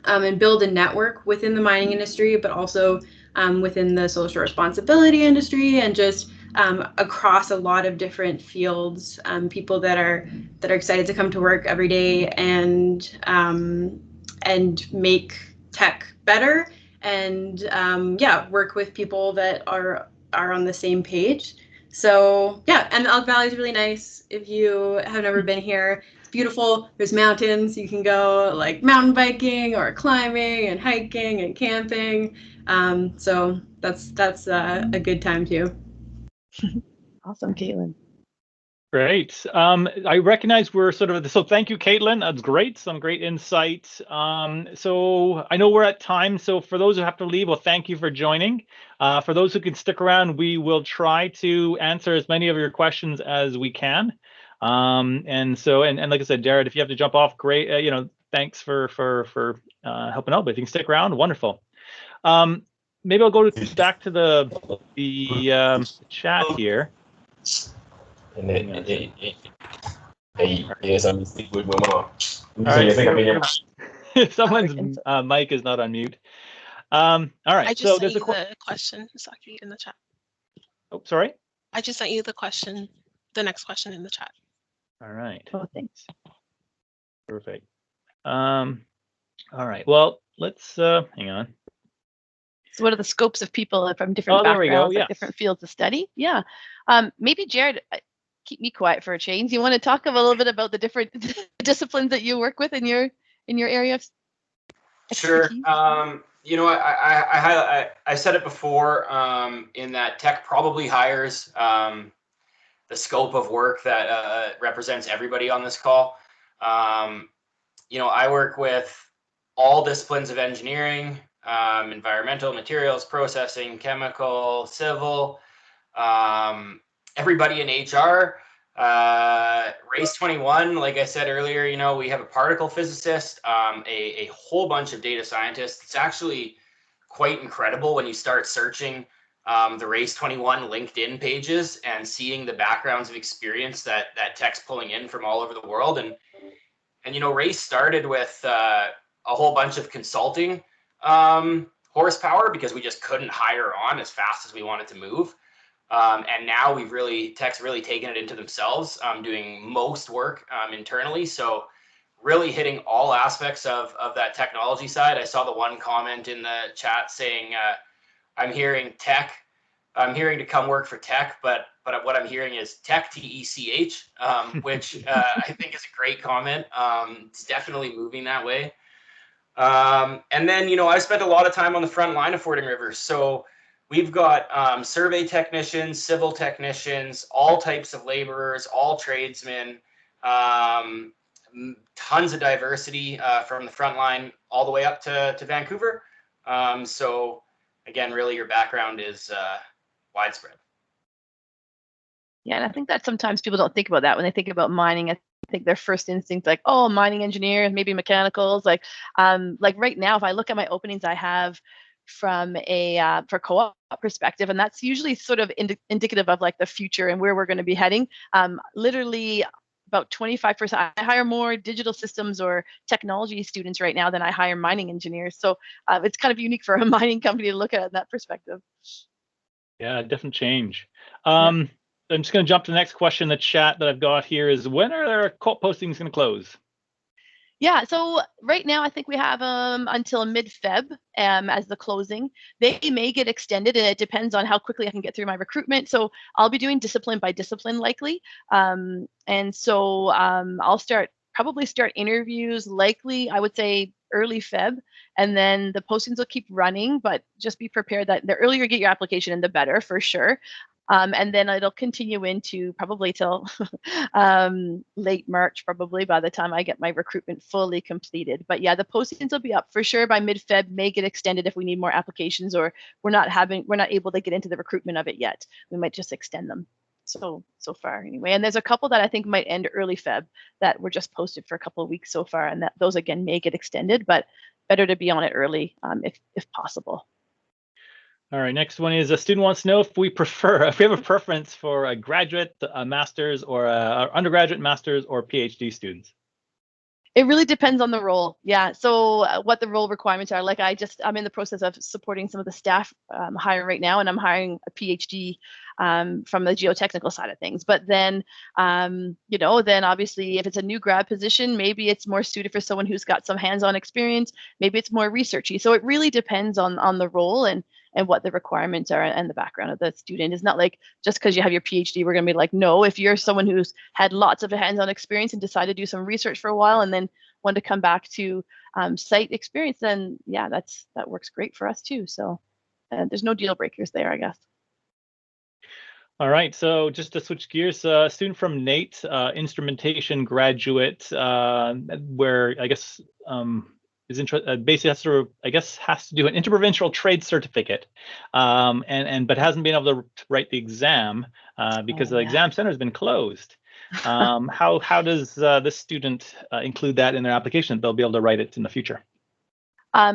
S9: and build a network within the mining industry, but also within the social responsibility industry, and just across a lot of different fields, people that are excited to come to work every day and make tech better, and yeah, work with people that are on the same page. So yeah, and the Elk Valley is really nice. If you have never been here, it's beautiful. There's mountains. You can go like mountain biking or climbing and hiking and camping. So that's a good time too.
S2: Awesome, Caitlin.
S1: Great. I recognize we're sort of, so thank you, Caitlin. That's great. Some great insights. So I know we're at time. So for those who have to leave, well, thank you for joining. For those who can stick around, we will try to answer as many of your questions as we can. And like I said, Jerred, if you have to jump off, great. Thanks for helping out. But if you can stick around, wonderful. Maybe I'll go back to the chat here. Someone's mic is not on mute. All right.
S10: I just sent you the question, Saki, in the chat.
S1: Oh, sorry.
S10: I just sent you the question, the next question in the chat.
S1: All right.
S2: Oh, thanks.
S1: Perfect. All right. Well, let's hang on.
S2: So what are the scopes of people from different backgrounds,
S1: Yeah.
S2: different fields of study? Yeah. Maybe Jerred, keep me quiet for a change. You want to talk a little bit about the different disciplines that you work with in your area of expertise?
S3: Sure. You know, I said it before, in that Teck probably hires the scope of work that represents everybody on this call. You know, I work with all disciplines of engineering, environmental, materials, processing, chemical, civil, everybody in HR. Race 21, like I said earlier, you know, we have a particle physicist, a whole bunch of data scientists. It's actually quite incredible when you start searching the Race 21 LinkedIn pages and seeing the backgrounds of experience that Tech's pulling in from all over the world. And you know, Race started with a whole bunch of consulting horsepower because we just couldn't hire on as fast as we wanted to move. And now Tech's really taken it into themselves, doing most work internally. So really hitting all aspects of that technology side. I saw the one comment in the chat saying, I'm hearing to come work for Teck, but what I'm hearing is Tech, T-E-C-H, which I think is a great comment. It's definitely moving that way. And then, you know, I spent a lot of time on the front line of Fording River. So we've got survey technicians, civil technicians, all types of laborers, all tradesmen, tons of diversity from the front line all the way up to Vancouver. So again, really your background is widespread.
S2: Yeah, and I think that sometimes people don't think about that when they think about mining. I think their first instinct, like, oh, mining engineer, maybe mechanicals. Like right now, if I look at my openings I have from a for co-op perspective, and that's usually sort of indicative of like the future and where we're going to be heading. Literally about 25%. I hire more digital systems or technology students right now than I hire mining engineers. So it's kind of unique for a mining company to look at it in that perspective.
S1: Yeah, different change. I'm just going to jump to the next question in the chat that I've got here is, when are their co-op postings going to close?
S2: Yeah, so right now I think we have until mid-Feb as the closing. They may get extended, and it depends on how quickly I can get through my recruitment. So I'll be doing discipline by discipline likely. And so I'll probably start interviews likely, I would say early Feb, and then the postings will keep running, but just be prepared that the earlier you get your application in, the better for sure. And then it'll continue into probably till late March, probably by the time I get my recruitment fully completed. But yeah, the postings will be up for sure by mid-Feb, may get extended if we need more applications or we're not able to get into the recruitment of it yet. We might just extend them. So far anyway. And there's a couple that I think might end early Feb that were just posted for a couple of weeks so far, and that those again may get extended, but better to be on it early if possible.
S1: All right, next one is a student wants to know if we have a preference for a graduate, a master's, or a undergraduate, master's, or PhD students.
S2: It really depends on the role. Yeah. So what the role requirements are. Like I'm in the process of supporting some of the staff hiring right now, and I'm hiring a PhD from the geotechnical side of things. But then, then obviously if it's a new grad position, maybe it's more suited for someone who's got some hands-on experience. Maybe it's more researchy. So it really depends on the role and what the requirements are and the background of the student. It's not like just because you have your PhD, we're going to be like, no. If you're someone who's had lots of hands-on experience and decided to do some research for a while and then want to come back to site experience, then yeah, that works great for us too. So there's no deal breakers there, I guess.
S1: All right, so just to switch gears, student from Nate, instrumentation graduate, where I guess is basically has to do an interprovincial trade certificate, but hasn't been able to write the exam because the exam center has been closed. How does this student include that in their application that they'll be able to write it in the future?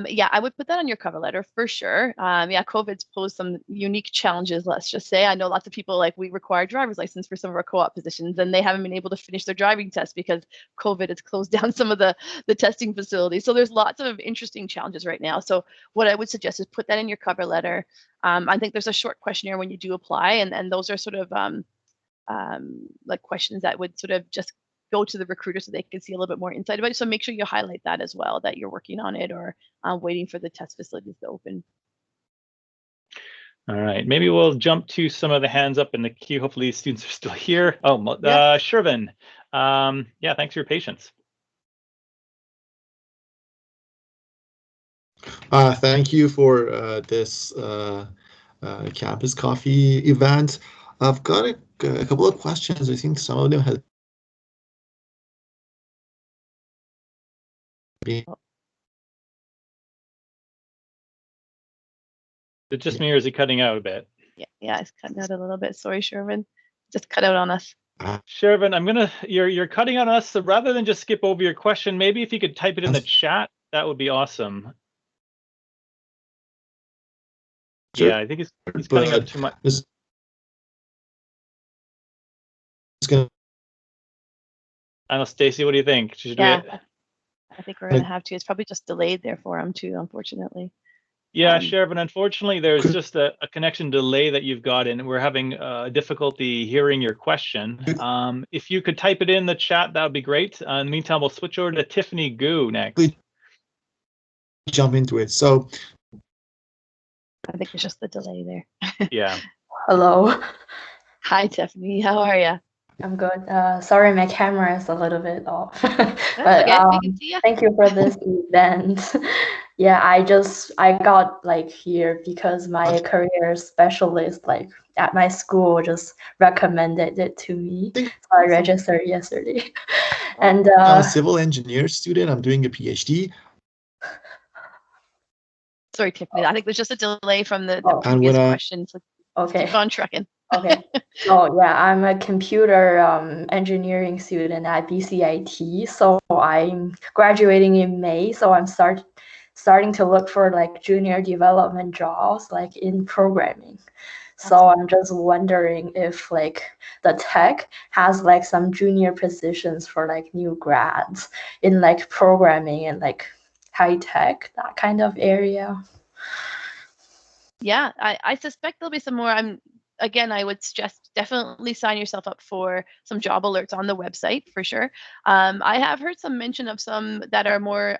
S2: Yeah, I would put that on your cover letter for sure. Yeah, COVID's posed some unique challenges, let's just say. I know lots of people, like, we require driver's license for some of our co-op positions, and they haven't been able to finish their driving test because COVID has closed down some of the testing facilities. So there's lots of interesting challenges right now. So what I would suggest is put that in your cover letter. I think there's a short questionnaire when you do apply, and those are sort of like questions that would sort of just go to the recruiter so they can see a little bit more insight about it. So make sure you highlight that as well, that you're working on it or waiting for the test facilities to open.
S1: All right, maybe we'll jump to some of the hands up in the queue. Hopefully these students are still here. Oh, Shervin. Yeah, thanks for your patience.
S11: Thank you for this campus coffee event. I've got a couple of questions. I think some of them have been.
S1: Is it just me or is he cutting out a bit?
S2: Yeah, it's cutting out a little bit. Sorry, Shervin. Just cut out on us.
S1: Shervin, you're cutting on us. So rather than just skip over your question, maybe if you could type it in the chat, that would be awesome.
S11: Sure.
S1: Yeah, I think he's cutting out too much. I don't know, Stacey, what do you think? Should we...
S2: I think we're gonna have to. It's probably just delayed there for him too, unfortunately.
S1: Yeah, Shervin, unfortunately, there's just a connection delay that you've got, and we're having difficulty hearing your question. If you could type it in the chat, that would be great. In the meantime, we'll switch over to Tiffany Gu next.
S11: Jump into it. So
S2: I think it's just the delay there.
S1: Yeah.
S12: Hello.
S2: Hi, Tiffany. How are you?
S12: I'm good. Sorry, my camera is a little bit off.
S2: That's
S12: But
S2: okay. We can see you.
S12: thank you for this event. Yeah, I got like here because my career specialist like at my school just recommended it to me. So I registered yesterday. And
S11: I'm a civil engineer student. I'm doing a PhD.
S2: Sorry, Tiffany. I think there's just a delay from the previous question. So
S12: okay.
S2: keep on trucking.
S12: Okay. So yeah, I'm a computer engineering student at BCIT. So I'm graduating in May. So I'm starting to look for like junior development jobs like in programming. So I'm just wondering if like the Teck has like some junior positions for like new grads in like programming and like high tech, that kind of area.
S2: Yeah, I suspect there'll be some more. I would suggest definitely sign yourself up for some job alerts on the website for sure. I have heard some mention of some that are more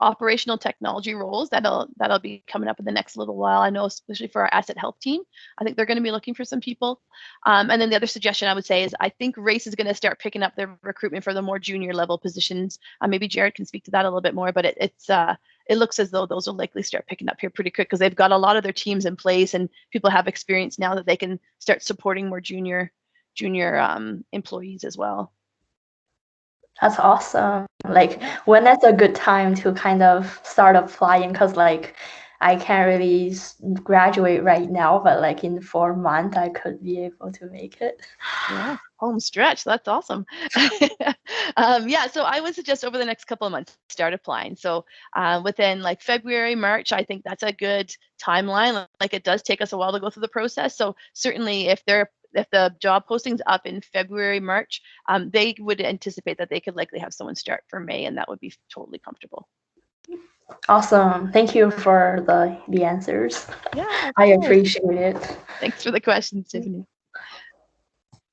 S2: operational technology roles that'll be coming up in the next little while. I know, especially for our asset help team, I think they're going to be looking for some people. And then the other suggestion I would say is I think Race is going to start picking up their recruitment for the more junior level positions. Maybe Jerred can speak to that a little bit more, but it looks as though those will likely start picking up here pretty quick because they've got a lot of their teams in place and people have experience now that they can start supporting more junior employees as well.
S12: That's awesome. Like when that's a good time to kind of start applying, because like I can't really graduate right now, but like in 4 months I could be able to make it.
S2: Yeah, home stretch. That's awesome. Yeah, so I would suggest over the next couple of months start applying. So within like February, March, I think that's a good timeline. Like it does take us a while to go through the process. So certainly if the job posting's up in February, March, they would anticipate that they could likely have someone start for May, and that would be totally comfortable.
S12: Awesome. Thank you for the answers.
S2: Yeah,
S12: I appreciate it.
S2: Thanks for the question, Tiffany.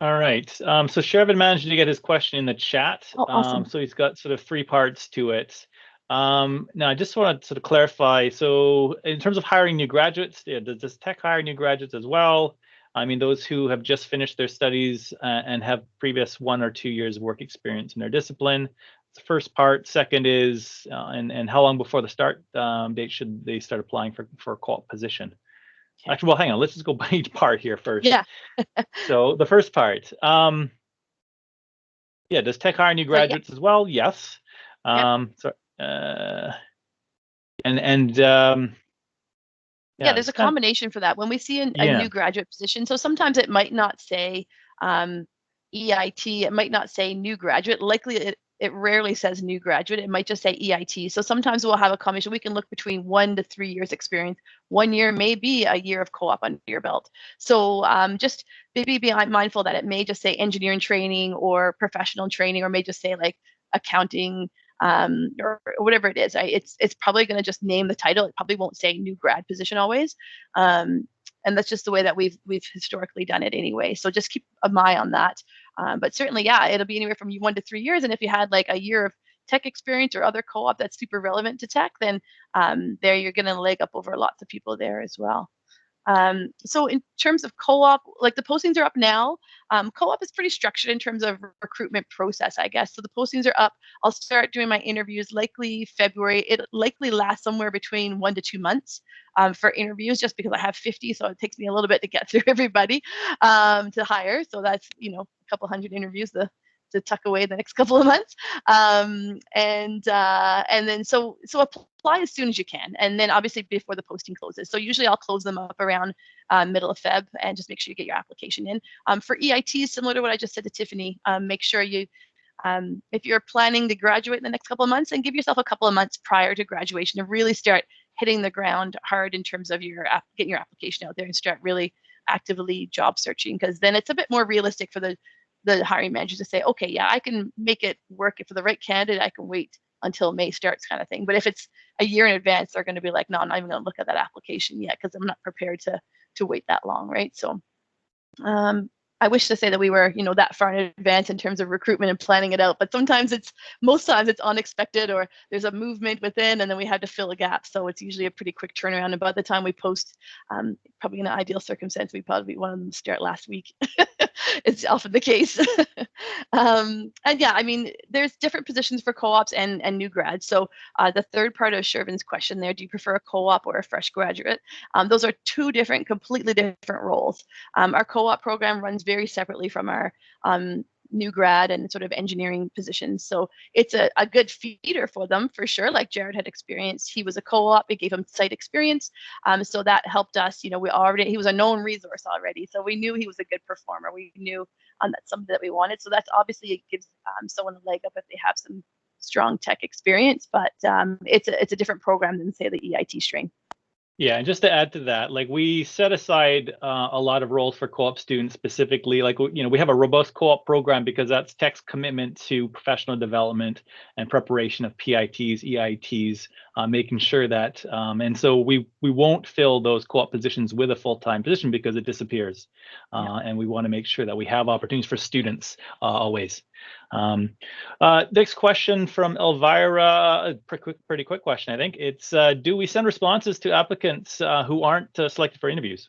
S1: All right. So Shervin managed to get his question in the chat.
S2: Oh, awesome.
S1: So he's got sort of 3 parts to it. Now, I just want to sort of clarify. So in terms of hiring new graduates, does Teck hire new graduates as well? I mean, those who have just finished their studies and have previous 1 or 2 years of work experience in their discipline. That's the first part. Second is, and how long before the start date should they start applying for a co-op position? Okay. Actually, well, hang on. Let's just go by each part here first.
S2: Yeah.
S1: So the first part, does Teck hire new graduates as well? Yes.
S2: Yeah, there's a combination for that. When we see a new graduate position, so sometimes it might not say EIT, it might not say new graduate. Likely it rarely says new graduate. It might just say EIT. So sometimes we'll have a combination. We can look between 1 to 3 years experience. 1 year may be a year of co-op under your belt. So just maybe be mindful that it may just say engineering training or professional training, or may just say like accounting, or whatever it is. It's probably going to just name the title. It probably won't say new grad position always. And that's just the way that we've historically done it anyway. So just keep an eye on that. But certainly, yeah, it'll be anywhere from 1 to 3 years. And if you had like a year of Teck experience or other co-op that's super relevant to Teck, then there you're going to leg up over lots of people there as well. So in terms of co-op, like the postings are up now. Co-op is pretty structured in terms of recruitment process, I guess. So the postings are up. I'll start doing my interviews likely February. It likely lasts somewhere between 1 to 2 months for interviews, just because I have 50, so it takes me a little bit to get through everybody to hire. So that's, you know, a couple hundred interviews to tuck away the next couple of months. And then so apply as soon as you can, and then obviously before the posting closes. So usually I'll close them up around middle of Feb, and just make sure you get your application in. For EIT, similar to what I just said to Tiffany, make sure you, if you're planning to graduate in the next couple of months, and give yourself a couple of months prior to graduation to really start hitting the ground hard in terms of your getting your application out there and start really actively job searching, because then it's a bit more realistic for the hiring manager to say, okay, yeah, I can make it work. If for the right candidate, I can wait until May starts, kind of thing. But if it's a year in advance, they're going to be like, no, I'm not even going to look at that application yet, because I'm not prepared to wait that long, right? So I wish to say that we were, you know, that far in advance in terms of recruitment and planning it out, but most times it's unexpected, or there's a movement within, and then we had to fill a gap. So it's usually a pretty quick turnaround. And by the time we post, probably in an ideal circumstance, we probably want them to start last week. It's often the case. And yeah, I mean, there's different positions for co-ops and new grads. So the third part of Shervin's question there, do you prefer a co-op or a fresh graduate? Those are two completely different roles. Our co-op program runs very separately from our new grad and sort of engineering positions. So it's a good feeder for them, for sure. Like Jerred had experienced, he was a co-op, it gave him site experience. So that helped us, you know, he was a known resource already. So we knew he was a good performer. We knew that's something that we wanted. So that's obviously, it gives someone a leg up if they have some strong tech experience, but it's a different program than, say, the EIT strain.
S1: Yeah, and just to add to that, like we set aside a lot of roles for co-op students specifically. Like, you know, we have a robust co-op program because that's Tech's commitment to professional development and preparation of PITs, EITs, making sure that, and so we won't fill those co-op positions with a full-time position because it disappears. And we want to make sure that we have opportunities for students always. Next question from Elvira, pretty quick question, I think. It's, do we send responses to applicants who aren't selected for interviews?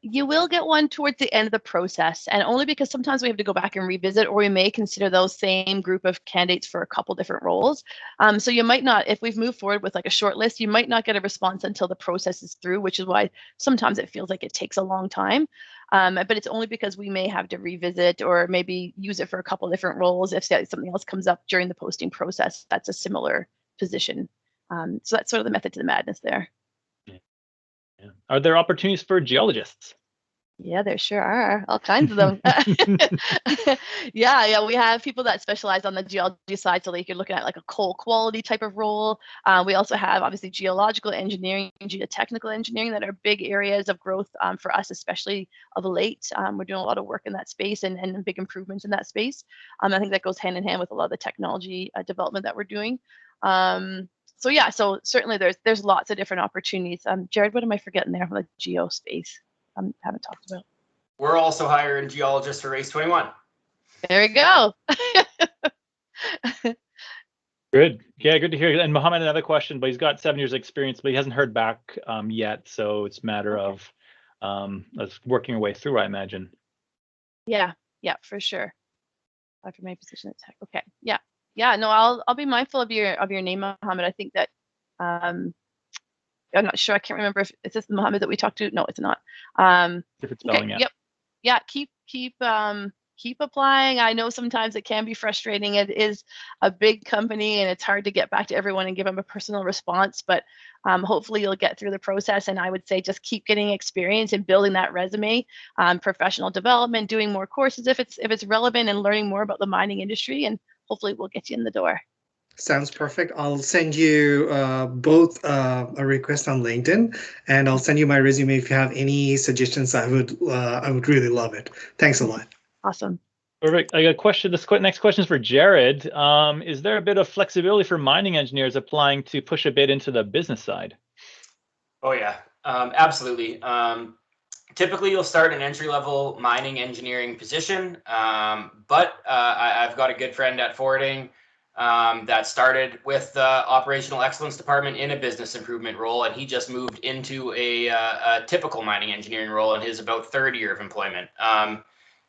S2: You will get one towards the end of the process, and only because sometimes we have to go back and revisit, or we may consider those same group of candidates for a couple different roles. So you might not, if we've moved forward with like a short list, you might not get a response until the process is through, which is why sometimes it feels like it takes a long time. But it's only because we may have to revisit or maybe use it for a couple different roles if something else comes up during the posting process that's a similar position. So that's sort of the method to the madness there.
S1: Yeah. Are there opportunities for geologists?
S2: Yeah, there sure are, all kinds of them. Yeah, we have people that specialize on the geology side, so like you're looking at like a coal quality type of role. We also have obviously geological engineering, geotechnical engineering that are big areas of growth for us, especially of late. We're doing a lot of work in that space and big improvements in that space. I think that goes hand in hand with a lot of the technology development that we're doing. So yeah, so certainly there's lots of different opportunities. Jerred, what am I forgetting there from the geo space? Haven't talked about.
S3: We're also hiring geologists for Race 21.
S2: There we go.
S1: Good. Yeah, good to hear. And Mohammed, another question, but he's got 7 years experience, but he hasn't heard back yet. So it's a matter of us working our way through, I imagine.
S2: Yeah, for sure. After my position at Tech. Okay. Yeah. No, I'll be mindful of your name, Mohammed. I think that I'm not sure. I can't remember if is this the Mohammed that we talked to. No, it's not.
S1: If it's spelling it.
S2: Yep. Yeah. Keep applying. I know sometimes it can be frustrating. It is a big company, and it's hard to get back to everyone and give them a personal response. But hopefully, you'll get through the process. And I would say just keep getting experience and building that resume, professional development, doing more courses if it's relevant, and learning more about the mining industry. And hopefully, we'll get you in the door.
S6: Sounds perfect. I'll send you both a request on LinkedIn, and I'll send you my resume if you have any suggestions. I would really love it. Thanks a lot.
S2: Awesome.
S1: Perfect. I got a question. This next question is for Jerred. Is there a bit of flexibility for mining engineers applying to push a bit into the business side?
S3: Oh yeah, absolutely. Typically, you'll start an entry-level mining engineering position, but I've got a good friend at forwarding that started with the operational excellence department in a business improvement role, and he just moved into a typical mining engineering role in his about third year of employment.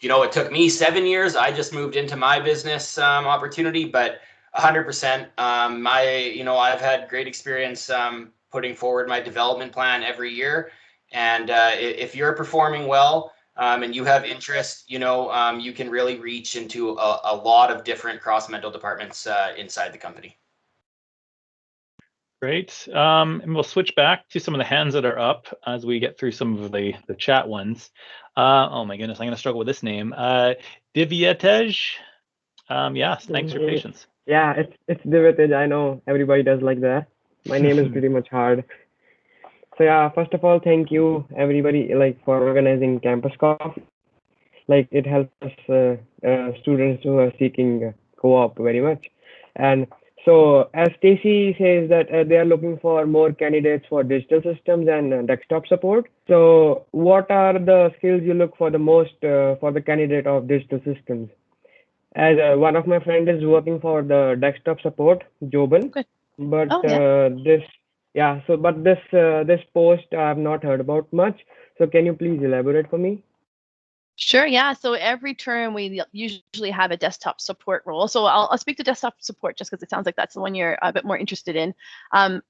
S3: It took me 7 years. I just moved into my business opportunity, but 100%. I've had great experience putting forward my development plan every year, and if you're performing well, and you have interest, you can really reach into a lot of different cross-mental departments inside the company.
S1: Great. And we'll switch back to some of the hands that are up as we get through some of the chat ones. Oh my goodness, I'm going to struggle with this name. Divyatej. Yes, thanks for your patience.
S13: Yeah, it's Divyatej. I know everybody does like that. My name is pretty much hard. So yeah, first of all, thank you everybody for organizing Campus Coffee. It helps us students who are seeking co-op very much. And so as Stacey says that they are looking for more candidates for digital systems and desktop support. So what are the skills you look for the most for the candidate of digital systems? As one of my friends is working for the desktop support, Jobin, but this post I have not heard about much. So can you please elaborate for me?
S2: Sure, yeah. So every term we usually have a desktop support role. So I'll speak to desktop support just because it sounds like that's the one you're a bit more interested in.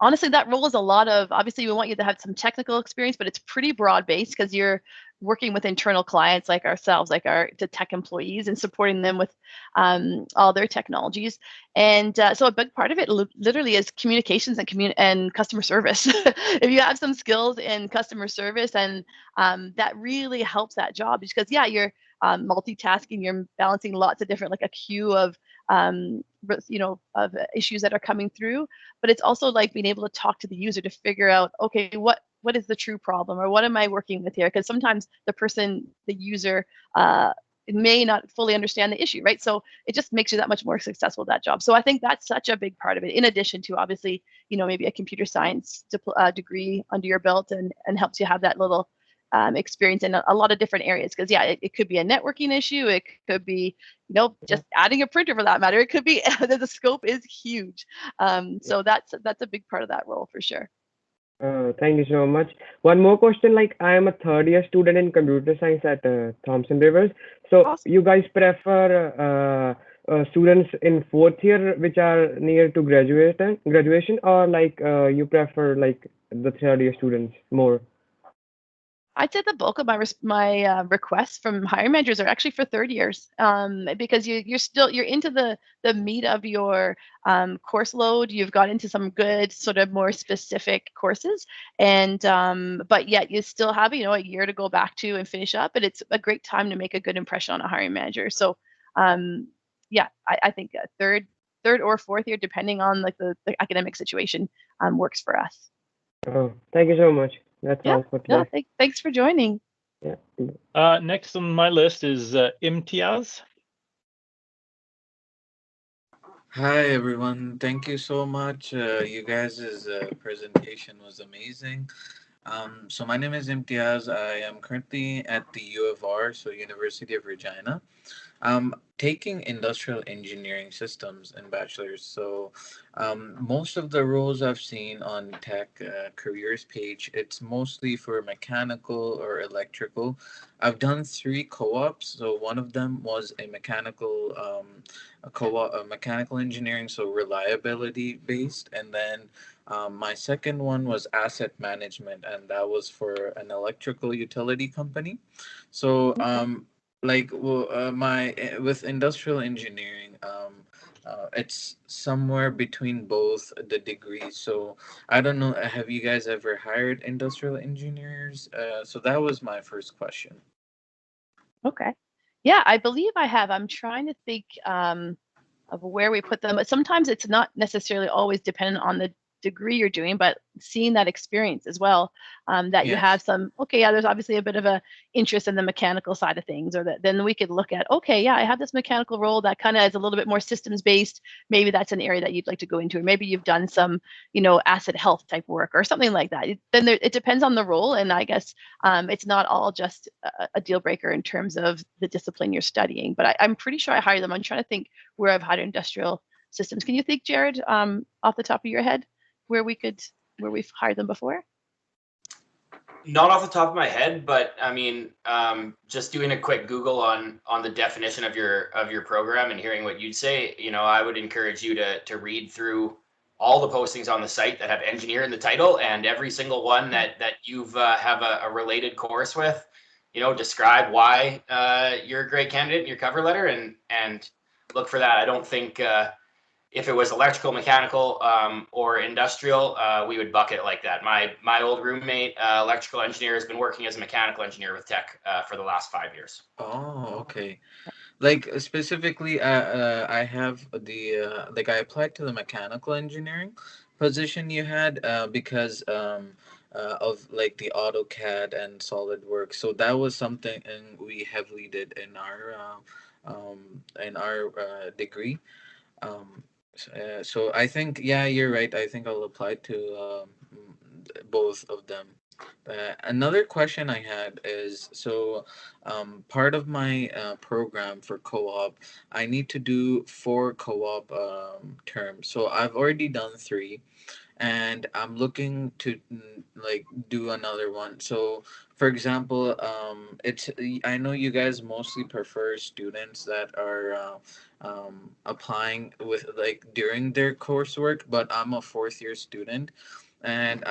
S2: Honestly, that role is a lot of, obviously we want you to have some technical experience, but it's pretty broad based because you're working with internal clients like ourselves, like the Teck employees, and supporting them with all their technologies. And so a big part of it literally is communications and customer service. If you have some skills in customer service, and that really helps that job, because you're multitasking, you're balancing lots of different, like a queue of of issues that are coming through, but it's also like being able to talk to the user to figure out, okay, what is the true problem, or what am I working with here? Because sometimes the user may not fully understand the issue, right? So it just makes you that much more successful at that job. So I think that's such a big part of it, in addition to obviously, maybe a computer science degree under your belt, and helps you have that little experience in a lot of different areas. Because it could be a networking issue, it could be just adding a printer for that matter, it could be the scope is huge. So that's a big part of that role for sure.
S13: Thank you so much. One more question, I am a third year student in computer science at Thompson Rivers. So awesome. You guys prefer students in fourth year which are near to graduation, or you prefer the third year students more?
S2: I'd say the bulk of my requests from hiring managers are actually for third years, because you're into the meat of your course load. You've got into some good sort of more specific courses, and but yet you still have a year to go back to and finish up. But it's a great time to make a good impression on a hiring manager. So I think third or fourth year, depending on the academic situation, works for us.
S13: Oh, thank you so much. That's all for today.
S2: No, thanks for joining.
S13: Yeah.
S1: Next on my list is Imtiaz.
S14: Hi, everyone. Thank you so much. You guys' presentation was amazing. So my name is Imtiaz. I am currently at the U of R, so University of Regina. Taking industrial engineering systems in bachelor's. So most of the roles I've seen on Teck careers page, it's mostly for mechanical or electrical. I've done 3 co-ops. So one of them was a mechanical mechanical engineering, so reliability based, and then my second one was asset management, and that was for an electrical utility company. So with industrial engineering, it's somewhere between both the degrees. So I don't know, have you guys ever hired industrial engineers? So that was my first question.
S2: Okay. Yeah, I believe I have. I'm trying to think of where we put them, but sometimes it's not necessarily always dependent on the degree you're doing, but seeing that experience as well, that you have some, there's obviously a bit of a interest in the mechanical side of things, or that then we could look at, I have this mechanical role that kind of is a little bit more systems based. Maybe that's an area that you'd like to go into, or maybe you've done some, asset health type work or something like that. Then it depends on the role. And I guess it's not all just a deal breaker in terms of the discipline you're studying, but I'm pretty sure I hired them. I'm trying to think where I've hired industrial systems. Can you think, Jerred, off the top of your head, where we've hired them before?
S3: Not off the top of my head, but I mean, just doing a quick Google on the definition of your program and hearing what you'd say, you know, I would encourage you to read through all the postings on the site that have engineer in the title, and every single one that you've have a related course with, you know, describe why you're a great candidate in your cover letter, and look for that. I don't think if it was electrical, mechanical, or industrial, we would bucket it like that. My old roommate, electrical engineer, has been working as a mechanical engineer with Teck for the last 5 years.
S14: Oh, okay. Like specifically, I have the like I applied to the mechanical engineering position you had because of like the AutoCAD and SolidWorks. So that was something and we heavily did in our degree. So I think, yeah, you're right. I think I'll apply to both of them. Another question I had is, so part of my program for co-op, I need to do 4 co-op terms. So I've already done 3, and I'm looking to like do another one. So for example, it's I know you guys mostly prefer students that are applying with like during their coursework, but I'm a 4th-year student, and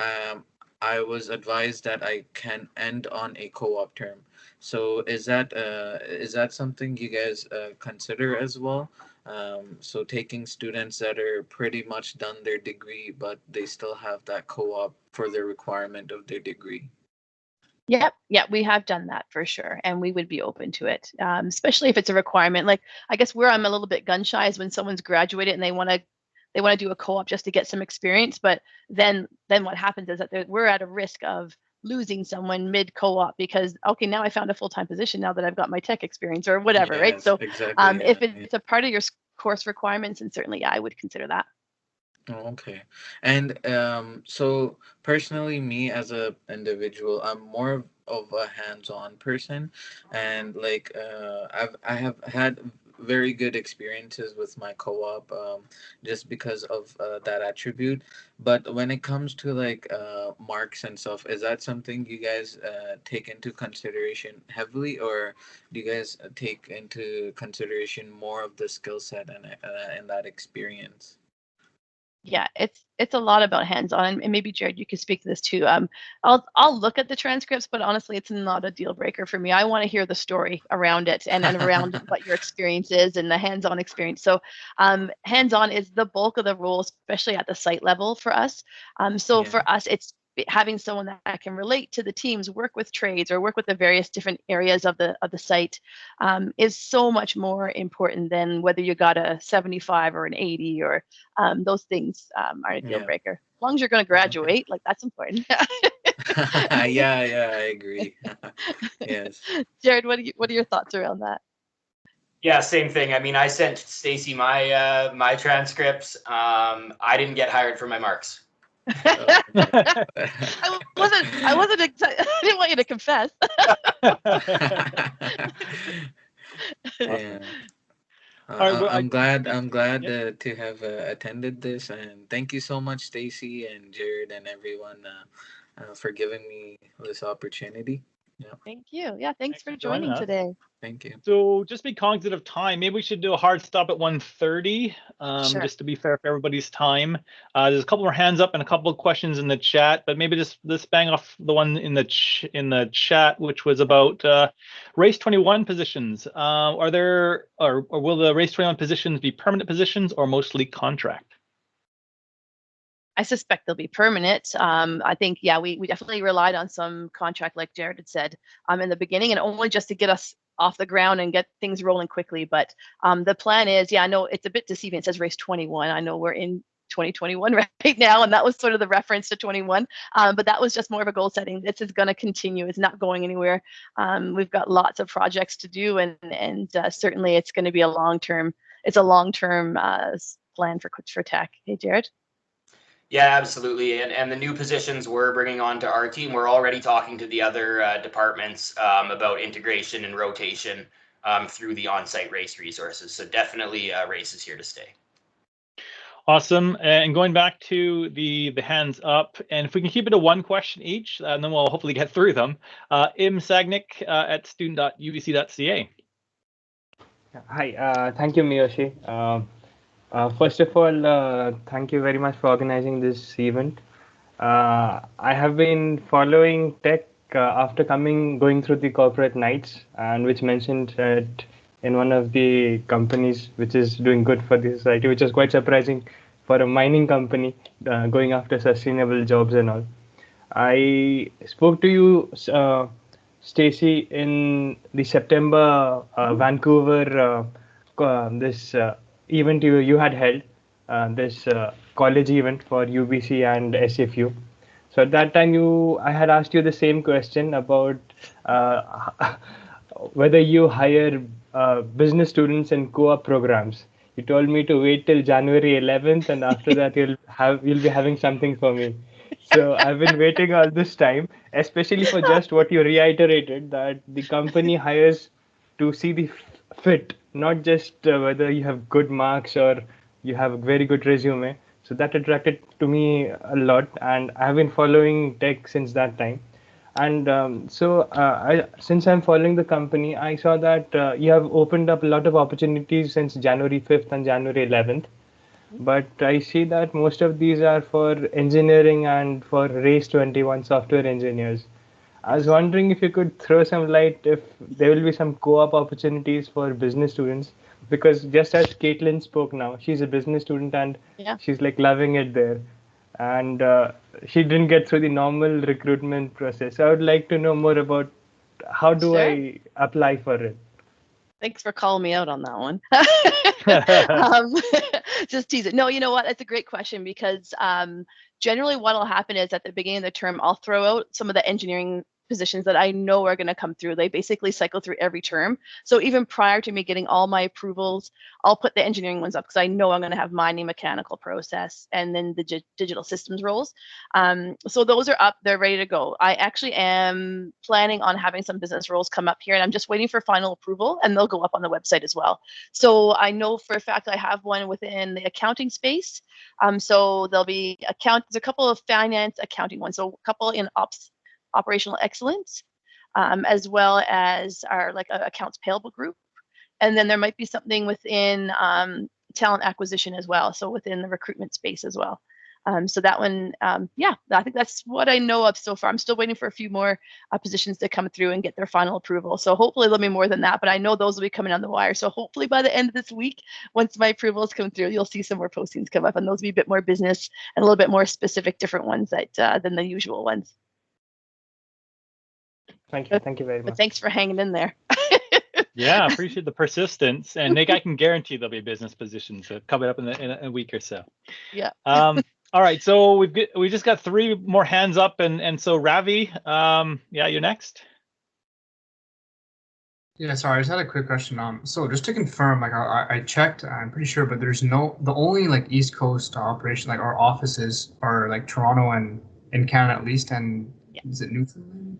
S14: I was advised that I can end on a co-op term. So is that something you guys consider as well? So taking students that are pretty much done their degree, but they still have that co-op for the requirement of their degree.
S2: Yep, yeah, we have done that for sure, and we would be open to it, especially if it's a requirement. Like, I guess where I'm a little bit gun shy is when someone's graduated and they want to do a co-op just to get some experience, but then what happens is that we're at a risk of losing someone mid co-op because, okay, now I found a full-time position now that I've got my tech experience or whatever, right?
S14: Yes,
S2: So
S14: exactly.
S2: if it's a part of your course requirements, then certainly, yeah, I would consider that.
S14: Oh, okay. And so personally, me as a individual, I'm more of a hands-on person, and like I have had very good experiences with my co-op just because of that attribute. But when it comes to like marks and stuff, is that something you guys take into consideration heavily, or do you guys take into consideration more of the skill set and that experience?
S2: Yeah, it's a lot about hands-on, and maybe Jerred, you could speak to this too. I'll look at the transcripts, but honestly, it's not a deal breaker for me. I want to hear the story around it and around what your experience is and the hands-on experience. So, hands-on is the bulk of the role, especially at the site level for us. So
S14: Yeah.
S2: for us, it's having someone that can relate to the teams, work with trades, or work with the various different areas of the site, is so much more important than whether you got a 75 or an 80 or those things aren't a deal
S14: Yeah.
S2: breaker. As long as you're going to graduate, like that's important.
S14: Yeah, I agree. Yes.
S2: Jerred, what are your thoughts around that?
S3: Yeah, same thing. I mean, I sent Stacey my my transcripts. I didn't get hired for my marks.
S2: I didn't want you to confess.
S14: Yeah.
S1: All right, well,
S14: I'm glad to have attended this, and thank you so much, Stacey and Jerred and everyone for giving me this opportunity. Yeah,
S2: Thank you. Yeah, thanks for
S1: joining
S2: joining
S1: us.
S2: today.
S14: thank you.
S1: So just be cognizant of time. Maybe we should do a hard stop at 1:30,
S2: Sure.
S1: just to be fair for everybody's time. There's a couple more hands up and a couple of questions in the chat, but maybe just let's bang off the one in the chat, which was about race 21 positions. Are there or will the race 21 positions be permanent positions or mostly contract?
S2: I suspect they'll be permanent. I think, yeah, we definitely relied on some contract, like Jerred had said, in the beginning, and only just to get us off the ground and get things rolling quickly. But the plan is, yeah, I know it's a bit deceiving. It says race 21. I know we're in 2021 right now, and that was sort of the reference to 21. But that was just more of a goal setting. This is going to continue. It's not going anywhere. We've got lots of projects to do, and certainly it's going to be a long-term. It's a long-term plan for Teck. Hey, Jerred.
S3: Yeah, absolutely. And the new positions we're bringing onto our team, we're already talking to the other departments about integration and rotation through the on-site race resources. So definitely race is here to stay.
S1: Awesome. And going back to the hands up, and if we can keep it to one question each, and then we'll hopefully get through them. Im Sagnik at student.ubc.ca.
S13: Hi, thank you, Miyoshi. First of all, thank you very much for organizing this event. I have been following Teck after going through the corporate nights, and which mentioned that in one of the companies which is doing good for the society, which is quite surprising for a mining company going after sustainable jobs and all. I spoke to you, Stacey, in the September Vancouver this event you had held, this college event for UBC and SFU. So at that time, I had asked you the same question about whether you hire business students in co-op programs. You told me to wait till January 11th, and after that you'll be having something for me. So I've been waiting all this time, especially for just what you reiterated, that the company hires to see the fit, not just whether you have good marks or you have a very good resume. So that attracted to me a lot, and I've been following Teck since that time. And since I'm following the company, I saw that you have opened up a lot of opportunities since January 5th and January 11th. But I see that most of these are for engineering and for Race 21 software engineers. I was wondering if you could throw some light if there will be some co-op opportunities for business students, because just as Caitlin spoke now, she's a business student and she's like loving it there. And she didn't get through the normal recruitment process. I would like to know more about how do I apply for it.
S2: Thanks for calling me out on that one. Just tease it. No, you know what? That's a great question, because generally what will happen is at the beginning of the term, I'll throw out some of the engineering positions that I know are going to come through. They basically cycle through every term. So even prior to me getting all my approvals, I'll put the engineering ones up because I know I'm going to have mining, mechanical, process, and then the digital systems roles. So those are up, they're ready to go. I actually am planning on having some business roles come up here, and I'm just waiting for final approval, and they'll go up on the website as well. So I know for a fact I have one within the accounting space. So there'll be there's a couple of finance accounting ones, so a couple in operational excellence, as well as our accounts payable group. And then there might be something within talent acquisition as well, so within the recruitment space as well. So that one, I think that's what I know of so far. I'm still waiting for a few more positions to come through and get their final approval. So hopefully there'll be more than that, but I know those will be coming on the wire. So hopefully by the end of this week, once my approvals come through, you'll see some more postings come up, and those will be a bit more business and a little bit more specific, different ones than the usual ones.
S13: Thank you. Thank you very much.
S2: But thanks for hanging in there.
S1: Yeah, I appreciate the persistence. And Nick, I can guarantee there'll be business positions coming up in a week or so.
S2: Yeah.
S1: All right. So we just got 3 more hands up, and so Ravi, you're next.
S7: Yeah, sorry, I just had a quick question. So just to confirm, I checked, I'm pretty sure, but there's the only East Coast operation, our offices are Toronto and in Canada at least, and is it Newfoundland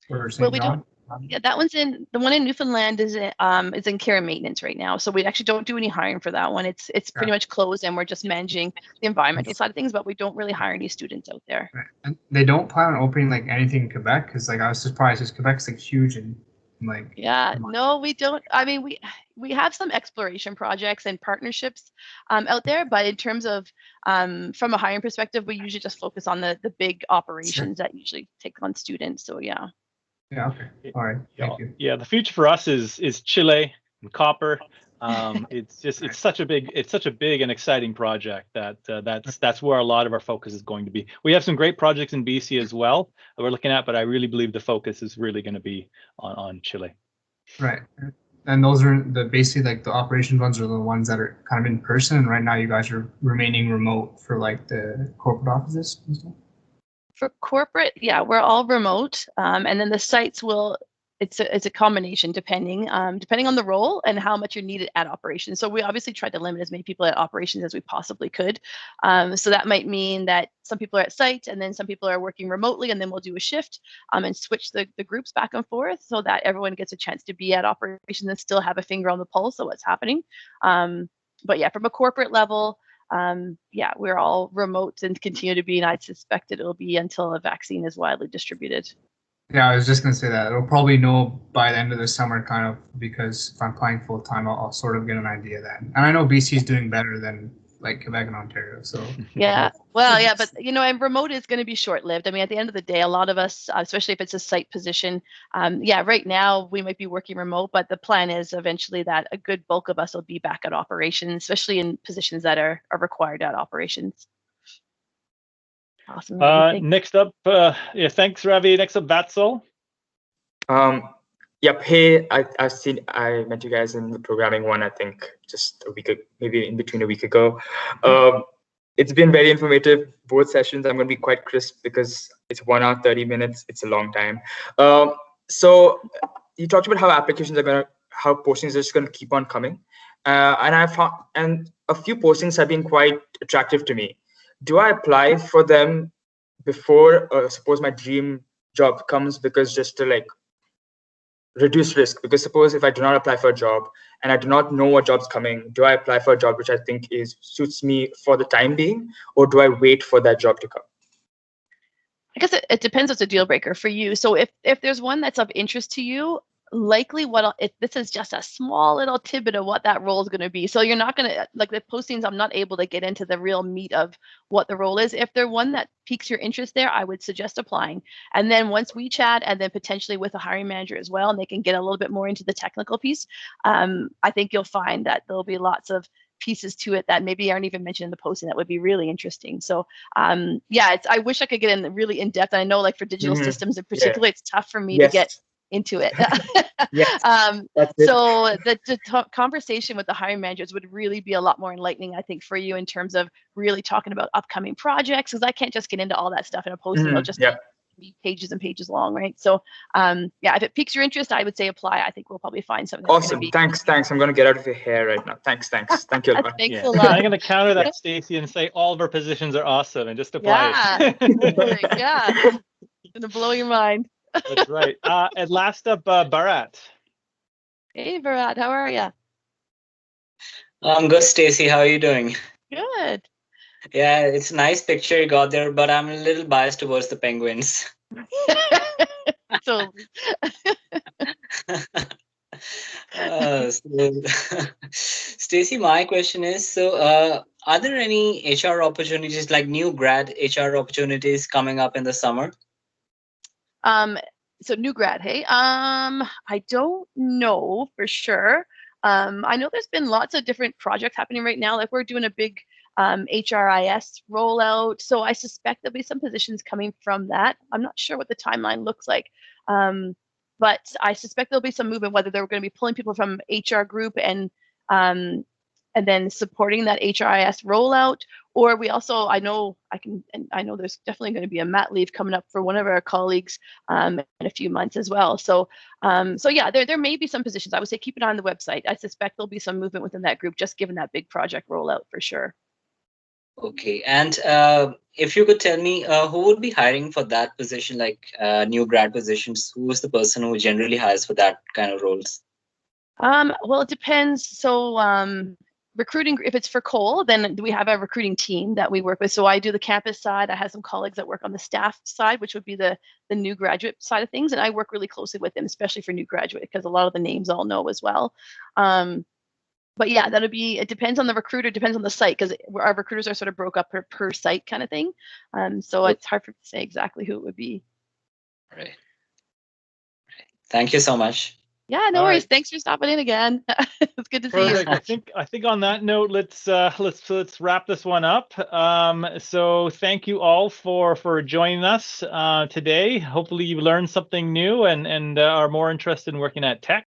S7: or St. John?
S2: Yeah, that one's the one in Newfoundland is in care and maintenance right now. So we actually don't do any hiring for that one. It's pretty much closed, and we're just managing the environmental side of things, but we don't really hire any students out there.
S7: Right. And they don't plan on opening anything in Quebec, because I was surprised because Quebec's huge and
S2: no, we don't. I mean, we have some exploration projects and partnerships out there, but in terms of from a hiring perspective, we usually just focus on the big operations that usually take on students. So yeah.
S7: Yeah. Okay. All right. Thank you.
S1: Yeah, the future for us is Chile and copper. It's such a big and exciting project that's where a lot of our focus is going to be. We have some great projects in BC as well that we're looking at, but I really believe the focus is really going to be on Chile.
S7: Right. And those are basically the operations ones are the ones that are kind of in person. And right now you guys are remaining remote for the corporate offices and stuff.
S2: For corporate, we're all remote, and then the sites it's a combination depending on the role and how much you're needed at operations. So we obviously tried to limit as many people at operations as we possibly could. So that might mean that some people are at site, and then some people are working remotely, and then we'll do a shift and switch the groups back and forth so that everyone gets a chance to be at operations and still have a finger on the pulse of what's happening. But yeah, from a corporate level, yeah, we're all remote and continue to be, and I suspect it'll be until a vaccine is widely distributed.
S7: Yeah, I was just gonna say that we'll probably know by the end of the summer, kind of, because if I'm applying full time, I'll sort of get an idea then. And I know BC is doing better than like Quebec and Ontario, so
S2: yeah, well, yeah, but you know, and remote is going to be short-lived. I mean, at the end of the day, a lot of us, especially if it's a site position, yeah, right now we might be working remote, but the plan is eventually that a good bulk of us will be back at operations, especially in positions that are required at operations. Awesome.
S1: Next up, yeah, thanks, Ravi. Next up, Vatsal.
S15: Yep. Hey, I met you guys in the programming one, I think just a week, maybe in between a week ago. It's been very informative, both sessions. I'm going to be quite crisp because it's 1 hour, 30 minutes. It's a long time. So you talked about how applications are how postings are just going to keep on coming. And I found, and a few postings have been quite attractive to me. Do I apply for them before, suppose my dream job comes, because just to like reduce risk? Because suppose if I do not apply for a job and I do not know what job's coming, do I apply for a job which I think suits me for the time being, or do I wait for that job to come?
S2: I guess it depends what's a deal breaker for you. So if there's one that's of interest to you, likely this is just a small little tidbit of what that role is going to be. So you're not going to, like the postings, I'm not able to get into the real meat of what the role is. If there's one that piques your interest there, I would suggest applying. And then once we chat, and then potentially with a hiring manager as well, and they can get a little bit more into the technical piece, I think you'll find that there'll be lots of pieces to it that maybe aren't even mentioned in the posting that would be really interesting. So yeah, I wish I could get in really in depth. I know like for digital systems in particular, it's tough for me to get into it. So the conversation with the hiring managers would really be a lot more enlightening, I think, for you in terms of really talking about upcoming projects, because I can't just get into all that stuff in a posting. It'll just be pages and pages long, right? So yeah, if it piques your interest, I would say apply. I think we'll probably find something.
S15: Awesome. Thanks. I'm going to get out of your hair right now. Thanks. Thank you.
S2: Thanks a lot.
S1: I'm going to counter that, Stacey, and say all of our positions are awesome, and just apply.
S2: Yeah. It's going to blow your mind.
S1: That's right. And last up, Bharat.
S2: Hey, Bharat, how are you?
S16: I'm good, Stacey. How are you doing?
S2: Good.
S16: Yeah, it's a nice picture you got there, but I'm a little biased towards the penguins.
S2: So,
S16: Stacey, my question is, so are there any HR opportunities, like new grad HR opportunities coming up in the summer?
S2: So new grad, hey? I don't know for sure. I know there's been lots of different projects happening right now. Like we're doing a big HRIS rollout. So I suspect there'll be some positions coming from that. I'm not sure what the timeline looks like. But I suspect there'll be some movement, whether they're going to be pulling people from HR group and then supporting that HRIS rollout. Or we also, I know there's definitely going to be a mat leave coming up for one of our colleagues in a few months as well. So yeah, there may be some positions. I would say keep it on the website. I suspect there'll be some movement within that group, just given that big project rollout for sure.
S16: Okay, and if you could tell me who would be hiring for that position, like new grad positions, who is the person who generally hires for that kind of roles?
S2: Well, it depends. So recruiting, if it's for Cole, then we have a recruiting team that we work with. So I do the campus side. I have some colleagues that work on the staff side, which would be the new graduate side of things. And I work really closely with them, especially for new graduate, because a lot of the names I'll know as well. But yeah, it depends on the recruiter, depends on the site, because our recruiters are sort of broke up per site kind of thing. So it's hard to say exactly who it would be.
S16: Right. Thank you so much.
S2: Yeah, no worries. Thanks for stopping in again. It's good to see you.
S1: I think on that note, let's wrap this one up. So thank you all for joining us today. Hopefully you learned something new and are more interested in working at Teck.